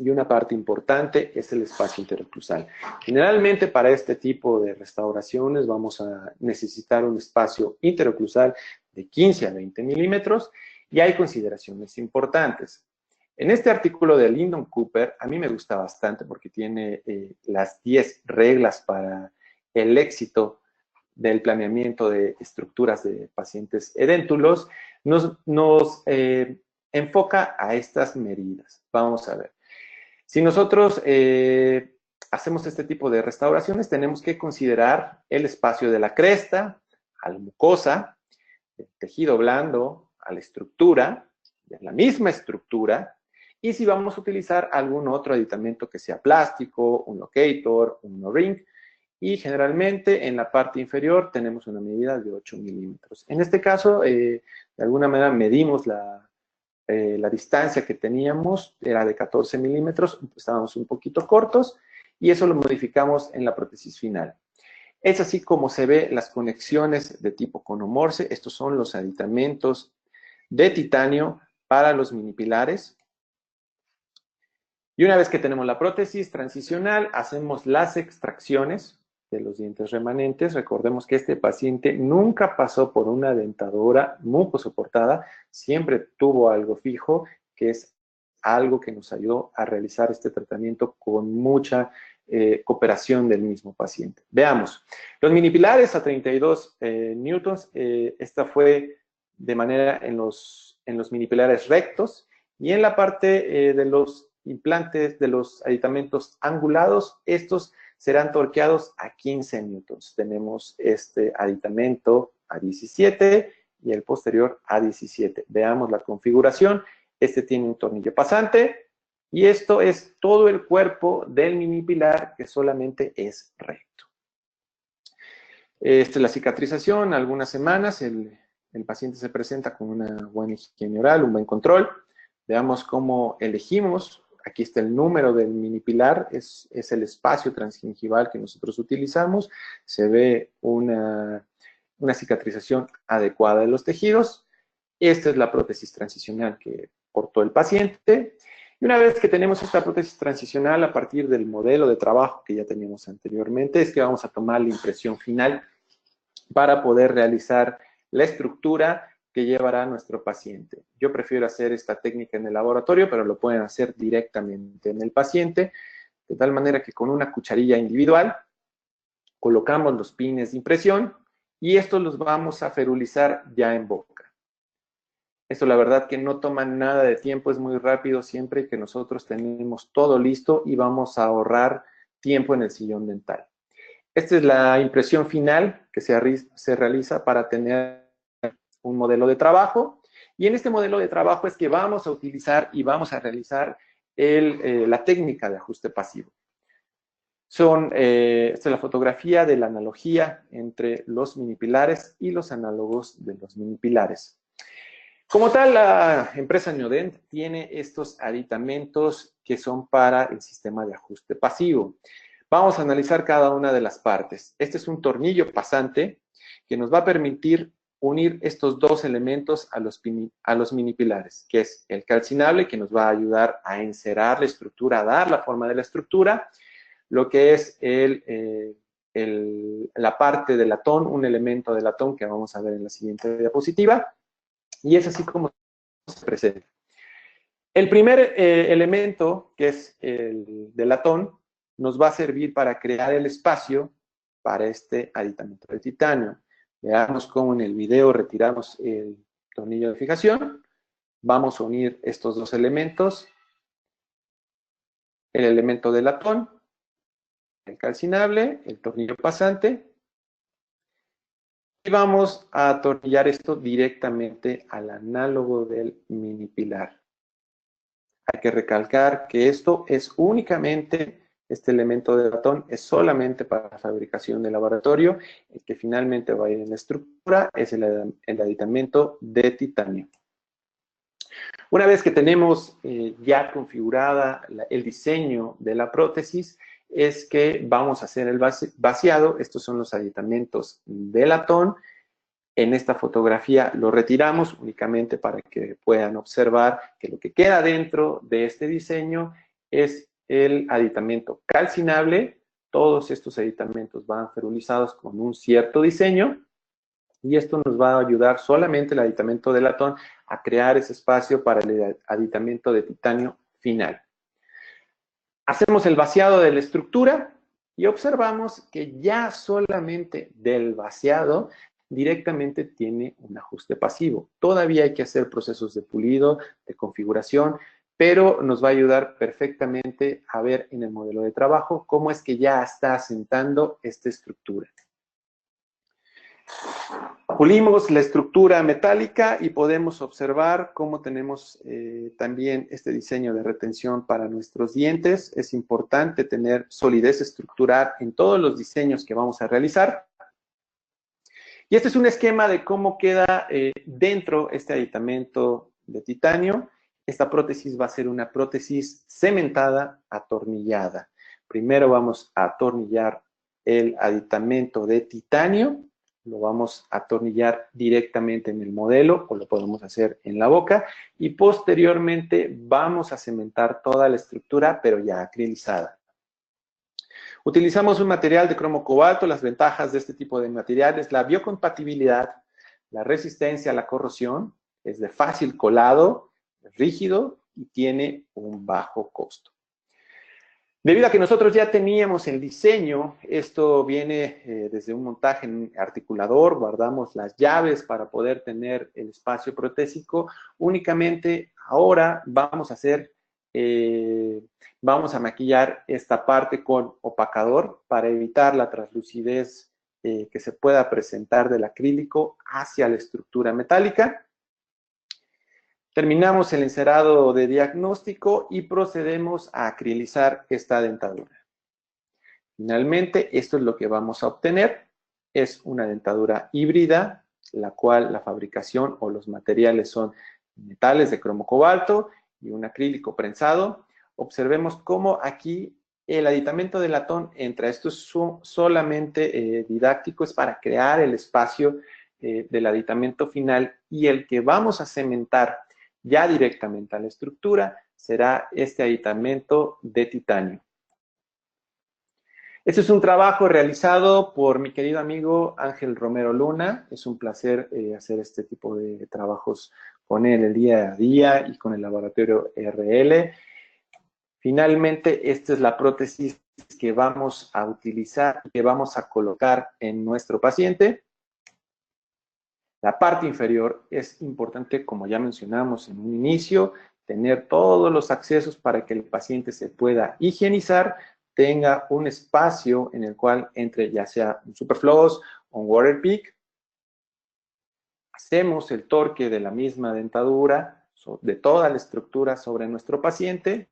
Y una parte importante es el espacio interoclusal. Generalmente para este tipo de restauraciones vamos a necesitar un espacio interoclusal de 15 a 20 milímetros y hay consideraciones importantes. En este artículo de Lyndon Cooper, a mí me gusta bastante porque tiene las 10 reglas para el éxito del planeamiento de estructuras de pacientes edéntulos, nos enfoca a estas medidas. Vamos a ver. Si nosotros hacemos este tipo de restauraciones, tenemos que considerar el espacio de la cresta, a la mucosa, el tejido blando, a la estructura, de la misma estructura, y si vamos a utilizar algún otro aditamento que sea plástico, un locator, un no-ring, y generalmente en la parte inferior tenemos una medida de 8 milímetros. En este caso, de alguna manera medimos la distancia que teníamos era de 14 milímetros, estábamos un poquito cortos y eso lo modificamos en la prótesis final. Es así como se ve las conexiones de tipo cono-morse. Estos son los aditamentos de titanio para los mini pilares. Y una vez que tenemos la prótesis transicional, hacemos las extracciones de los dientes remanentes. Recordemos que este paciente nunca pasó por una dentadura mucosoportada, siempre tuvo algo fijo, que es algo que nos ayudó a realizar este tratamiento con mucha cooperación del mismo paciente. Veamos, los mini pilares a 32 newtons, esta fue de manera en los mini pilares rectos, y en la parte de los implantes, de los aditamentos angulados, estos serán torqueados a 15 newtons. Tenemos este aditamento a 17 y el posterior a 17. Veamos la configuración. Este tiene un tornillo pasante y esto es todo el cuerpo del mini pilar que solamente es recto. Esta es la cicatrización, algunas semanas. El el paciente se presenta con una buena higiene oral, un buen control. Veamos cómo elegimos. Aquí está el número del minipilar, es el espacio transgingival que nosotros utilizamos. Se ve una cicatrización adecuada de los tejidos. Esta es la prótesis transicional que portó el paciente. Y una vez que tenemos esta prótesis transicional, a partir del modelo de trabajo que ya teníamos anteriormente, es que vamos a tomar la impresión final para poder realizar la estructura que llevará a nuestro paciente. Yo prefiero hacer esta técnica en el laboratorio, pero lo pueden hacer directamente en el paciente, de tal manera que con una cucharilla individual colocamos los pines de impresión y estos los vamos a ferulizar ya en boca. Esto la verdad que no toma nada de tiempo, es muy rápido siempre que nosotros tenemos todo listo y vamos a ahorrar tiempo en el sillón dental. Esta es la impresión final que se realiza para tener un modelo de trabajo. Y en este modelo de trabajo es que vamos a utilizar y vamos a realizar la técnica de ajuste pasivo. Esta es la fotografía de la analogía entre los minipilares y los análogos de los minipilares. Como tal, la empresa Neodent tiene estos aditamentos que son para el sistema de ajuste pasivo. Vamos a analizar cada una de las partes. Este es un tornillo pasante que nos va a permitir unir estos dos elementos a los minipilares, que es el calcinable, que nos va a ayudar a encerar la estructura, a dar la forma de la estructura, lo que es la parte de latón, un elemento de latón que vamos a ver en la siguiente diapositiva, y es así como se presenta. El primer elemento, que es el de latón, nos va a servir para crear el espacio para este aditamento de titanio. Veamos cómo en el video retiramos el tornillo de fijación. Vamos a unir estos dos elementos, el elemento de latón, el calcinable, el tornillo pasante, y vamos a atornillar esto directamente al análogo del minipilar. Hay que recalcar que esto es únicamente, este elemento de latón es solamente para la fabricación de laboratorio. El que finalmente va a ir en la estructura es el aditamento de titanio. Una vez que tenemos ya configurada el diseño de la prótesis, es que vamos a hacer el vaciado. Estos son los aditamentos de latón. En esta fotografía lo retiramos únicamente para que puedan observar que lo que queda dentro de este diseño es el aditamento calcinable. Todos estos aditamentos van ferulizados con un cierto diseño y esto nos va a ayudar solamente el aditamento de latón a crear ese espacio para el aditamento de titanio final. Hacemos el vaciado de la estructura y observamos que ya solamente del vaciado directamente tiene un ajuste pasivo. Todavía hay que hacer procesos de pulido, de configuración, pero nos va a ayudar perfectamente a ver en el modelo de trabajo cómo es que ya está asentando esta estructura. Pulimos la estructura metálica y podemos observar cómo tenemos también este diseño de retención para nuestros dientes. Es importante tener solidez estructural en todos los diseños que vamos a realizar. Y este es un esquema de cómo queda dentro este aditamento de titanio. Esta prótesis va a ser una prótesis cementada, atornillada. Primero vamos a atornillar el aditamento de titanio. Lo vamos a atornillar directamente en el modelo o lo podemos hacer en la boca. Y posteriormente vamos a cementar toda la estructura, pero ya acrilizada. Utilizamos un material de cromo cobalto. Las ventajas de este tipo de material es la biocompatibilidad, la resistencia a la corrosión, es de fácil colado, rígido y tiene un bajo costo. Debido a que nosotros ya teníamos el diseño, esto viene desde un montaje en articulador, guardamos las llaves para poder tener el espacio protésico. Únicamente ahora vamos a maquillar esta parte con opacador para evitar la translucidez que se pueda presentar del acrílico hacia la estructura metálica. Terminamos el encerado de diagnóstico y procedemos a acrilizar esta dentadura. Finalmente, esto es lo que vamos a obtener. Es una dentadura híbrida la cual la fabricación o los materiales son metales de cromo cobalto y un acrílico prensado. Observemos cómo aquí el aditamento de latón entra. Esto es solamente didáctico, es para crear el espacio del aditamento final, y el que vamos a cementar ya directamente a la estructura será este aditamento de titanio. Este es un trabajo realizado por mi querido amigo Ángel Romero Luna. Es un placer hacer este tipo de trabajos con él el día a día y con el laboratorio RL. Finalmente, esta es la prótesis que vamos a utilizar, que vamos a colocar en nuestro paciente. La parte inferior es importante, como ya mencionamos en un inicio, tener todos los accesos para que el paciente se pueda higienizar, tenga un espacio en el cual entre ya sea un Superfloss o un Waterpik. Hacemos el torque de la misma dentadura, de toda la estructura sobre nuestro paciente.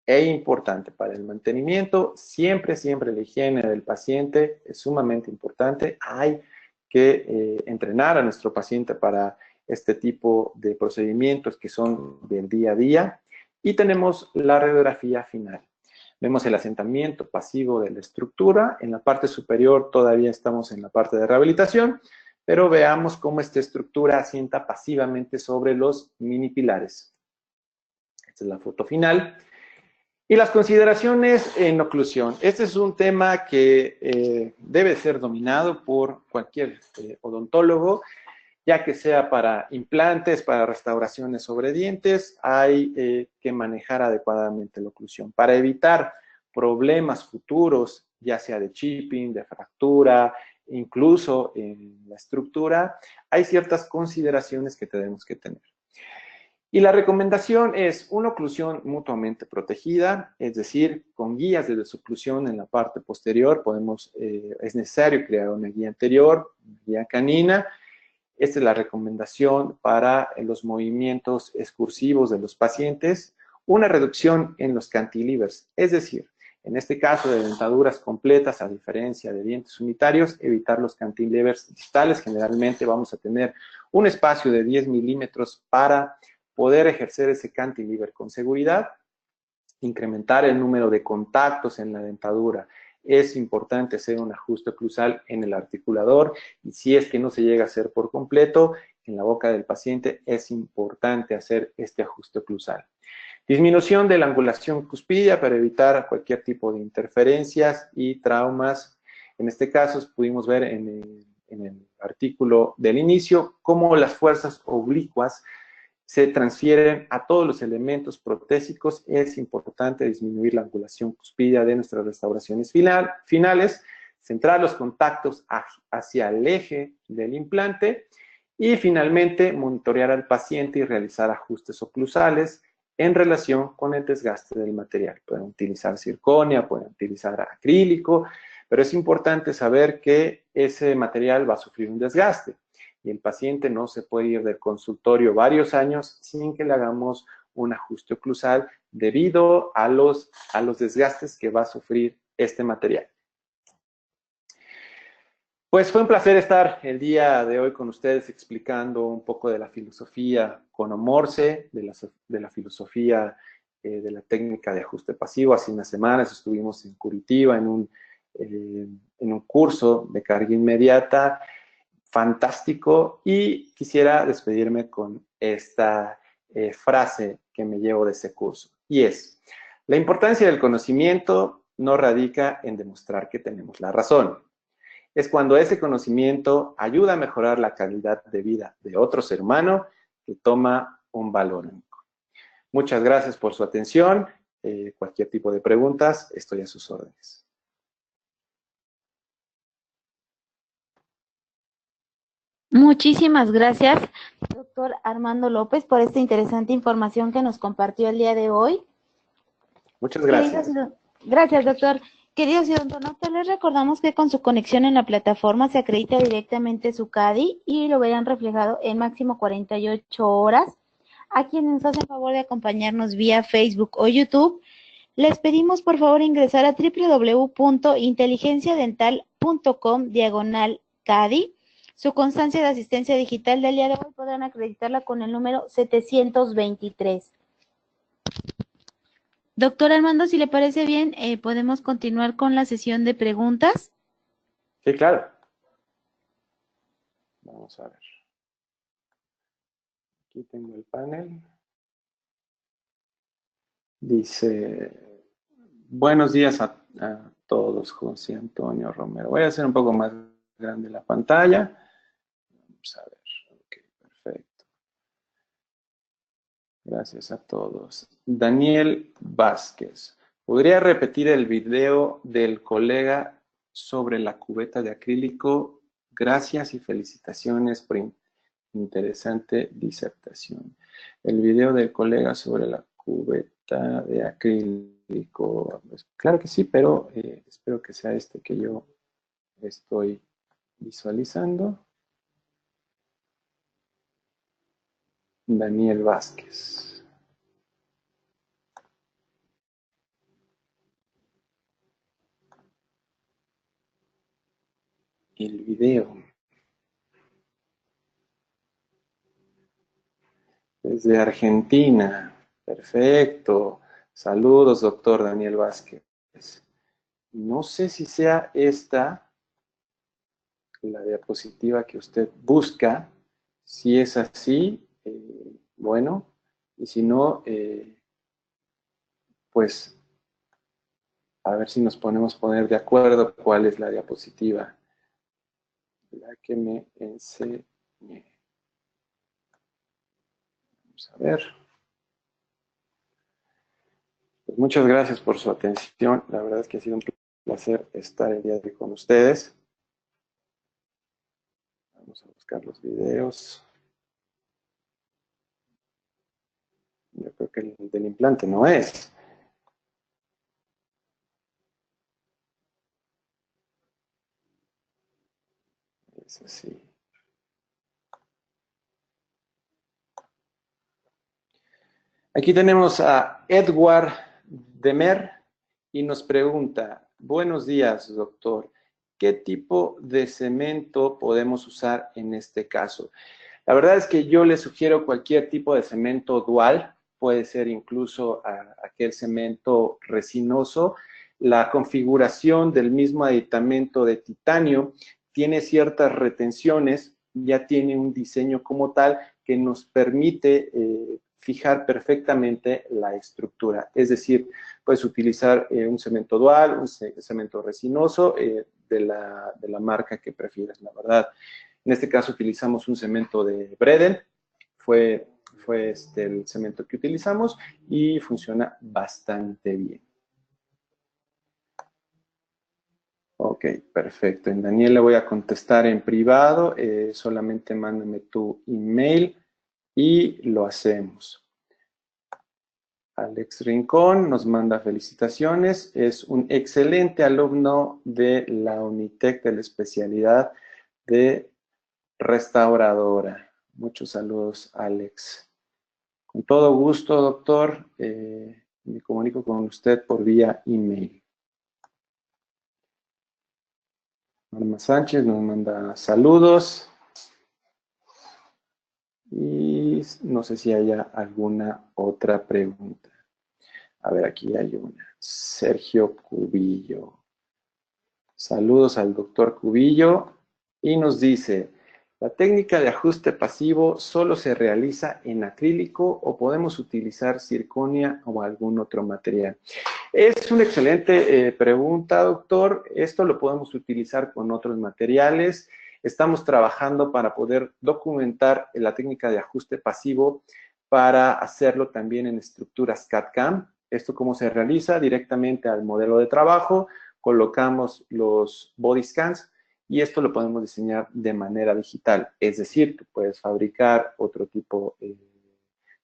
Es importante para el mantenimiento, siempre la higiene del paciente es sumamente importante. Hay que entrenar a nuestro paciente para este tipo de procedimientos que son del día a día. Y tenemos la radiografía final. Vemos el asentamiento pasivo de la estructura. En la parte superior todavía estamos en la parte de rehabilitación, pero veamos cómo esta estructura asienta pasivamente sobre los mini pilares. Esta es la foto final. Y las consideraciones en oclusión. Este es un tema que debe ser dominado por cualquier odontólogo, ya que sea para implantes, para restauraciones sobre dientes, hay que manejar adecuadamente la oclusión. Para evitar problemas futuros, ya sea de chipping, de fractura, incluso en la estructura, hay ciertas consideraciones que tenemos que tener. Y la recomendación es una oclusión mutuamente protegida, es decir, con guías de desoclusión en la parte posterior. Es necesario crear una guía anterior, una guía canina. Esta es la recomendación para los movimientos excursivos de los pacientes. Una reducción en los cantilevers, es decir, en este caso de dentaduras completas, a diferencia de dientes unitarios, evitar los cantilevers distales. Generalmente vamos a tener un espacio de 10 milímetros para poder ejercer ese cantilever con seguridad. Incrementar el número de contactos en la dentadura. Es importante hacer un ajuste oclusal en el articulador, y si es que no se llega a hacer por completo, en la boca del paciente es importante hacer este ajuste oclusal. Disminución de la angulación cuspidia para evitar cualquier tipo de interferencias y traumas. En este caso pudimos ver en el artículo del inicio cómo las fuerzas oblicuas se transfieren a todos los elementos protésicos. Es importante disminuir la angulación cuspidia de nuestras restauraciones finales, centrar los contactos hacia el eje del implante y finalmente monitorear al paciente y realizar ajustes oclusales en relación con el desgaste del material. Pueden utilizar circonia, pueden utilizar acrílico, pero es importante saber que ese material va a sufrir un desgaste. Y el paciente no se puede ir del consultorio varios años sin que le hagamos un ajuste oclusal debido a los desgastes que va a sufrir este material. Pues fue un placer estar el día de hoy con ustedes explicando un poco de la filosofía Conomorse, de la filosofía de la técnica de ajuste pasivo. Hace unas semanas estuvimos en Curitiba en un curso de carga inmediata fantástico, y quisiera despedirme con esta frase que me llevo de ese curso, y es: la importancia del conocimiento no radica en demostrar que tenemos la razón. Es cuando ese conocimiento ayuda a mejorar la calidad de vida de otro ser humano que toma un valor único. Muchas gracias por su atención. Cualquier tipo de preguntas, estoy a sus órdenes. Muchísimas gracias, doctor Armando López, por esta interesante información que nos compartió el día de hoy. Muchas gracias. Gracias, doctor. Queridos odontonautas, les recordamos que con su conexión en la plataforma se acredita directamente su CADI y lo verán reflejado en máximo 48 horas. A quienes nos hacen favor de acompañarnos vía Facebook o YouTube, les pedimos por favor ingresar a www.inteligenciadental.com/CADI. Su constancia de asistencia digital del día de hoy podrán acreditarla con el número 723. Doctor Armando, si le parece bien, podemos continuar con la sesión de preguntas. Sí, claro. Vamos a ver. Aquí tengo el panel. Dice, buenos días a todos, José Antonio Romero. Voy a hacer un poco más grande la pantalla. Vamos a ver. Ok, perfecto. Gracias a todos. Daniel Vázquez. ¿Podría repetir el video del colega sobre la cubeta de acrílico? Gracias y felicitaciones por interesante disertación. El video del colega sobre la cubeta de acrílico. Pues, claro que sí, pero espero que sea este que yo estoy visualizando. Daniel Vázquez. El video. Desde Argentina. Perfecto. Saludos, doctor Daniel Vázquez. No sé si sea esta la diapositiva que usted busca. Si es así, bueno. Y si no, pues a ver si nos ponemos a poner de acuerdo cuál es la diapositiva. La que me enseñé. Vamos a ver. Pues muchas gracias por su atención. La verdad es que ha sido un placer estar el día de hoy con ustedes. Vamos a buscar los videos. Yo creo que el del implante no es. Es así. Aquí tenemos a Edward Demer y nos pregunta, buenos días, doctor. ¿Qué tipo de cemento podemos usar en este caso? La verdad es que yo le sugiero cualquier tipo de cemento dual, puede ser incluso aquel cemento resinoso. La configuración del mismo aditamento de titanio tiene ciertas retenciones, ya tiene un diseño como tal que nos permite fijar perfectamente la estructura. Es decir, puedes utilizar un cemento dual, un cemento resinoso de la marca que prefieras, la verdad. En este caso utilizamos un cemento de Breden, fue el cemento que utilizamos y funciona bastante bien. Ok, perfecto. En Daniel le voy a contestar en privado, solamente mándame tu email y lo hacemos. Alex Rincón nos manda felicitaciones, es un excelente alumno de la Unitec de la especialidad de restauradora. Muchos saludos, Alex. Con todo gusto, doctor, me comunico con usted por vía email. Norma Sánchez nos manda saludos. Y no sé si haya alguna otra pregunta. A ver, aquí hay una. Sergio Cubillo. Saludos al doctor Cubillo. Y nos dice, ¿la técnica de ajuste pasivo solo se realiza en acrílico o podemos utilizar circonia o algún otro material? Es una excelente pregunta, doctor. Esto lo podemos utilizar con otros materiales. Estamos trabajando para poder documentar la técnica de ajuste pasivo para hacerlo también en estructuras CAD/CAM. Esto cómo se realiza directamente al modelo de trabajo, colocamos los body scans y esto lo podemos diseñar de manera digital. Es decir, tú puedes fabricar otro tipo,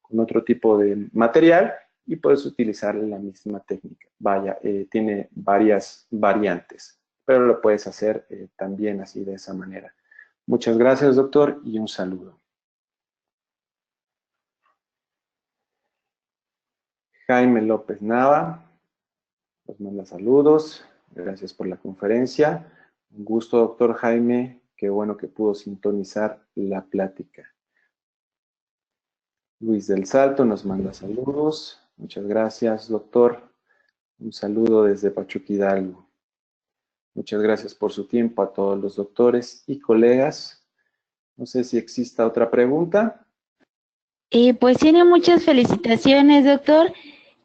con otro tipo de material y puedes utilizar la misma técnica. Vaya, tiene varias variantes, pero lo puedes hacer también así de esa manera. Muchas gracias, doctor, y un saludo. Jaime López Nava nos manda saludos. Gracias por la conferencia. Un gusto, doctor Jaime, qué bueno que pudo sintonizar la plática. Luis del Salto nos manda saludos. Muchas gracias, doctor. Un saludo desde Pachuca Hidalgo. Muchas gracias por su tiempo a todos los doctores y colegas. No sé si exista otra pregunta. Pues tiene muchas felicitaciones, doctor.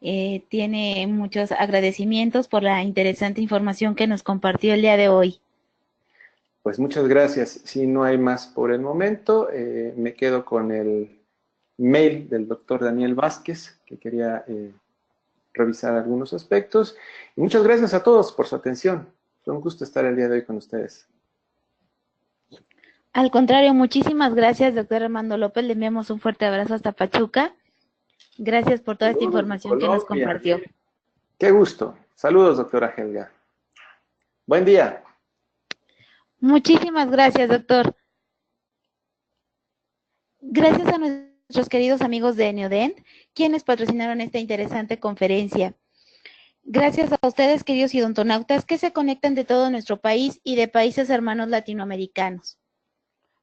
Tiene muchos agradecimientos por la interesante información que nos compartió el día de hoy. Pues muchas gracias. Si no hay más por el momento, me quedo con el mail del doctor Daniel Vázquez, que quería revisar algunos aspectos. Y muchas gracias a todos por su atención. Fue un gusto estar el día de hoy con ustedes. Al contrario, muchísimas gracias, doctor Armando López. Le enviamos un fuerte abrazo hasta Pachuca. Gracias por toda esta información que nos compartió. Qué gusto. Saludos, doctora Helga. Buen día. Muchísimas gracias, doctor. Gracias a nuestros queridos amigos de Neodent, quienes patrocinaron esta interesante conferencia. Gracias a ustedes, queridos idontonautas, que se conectan de todo nuestro país y de países hermanos latinoamericanos.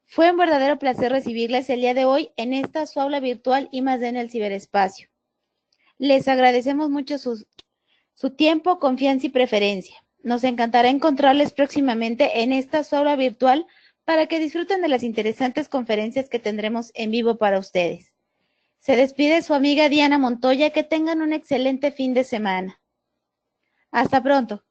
Fue un verdadero placer recibirles el día de hoy en esta su aula virtual y más en el ciberespacio. Les agradecemos mucho su tiempo, confianza y preferencia. Nos encantará encontrarles próximamente en esta su aula virtual para que disfruten de las interesantes conferencias que tendremos en vivo para ustedes. Se despide su amiga Diana Montoya. Que tengan un excelente fin de semana. Hasta pronto.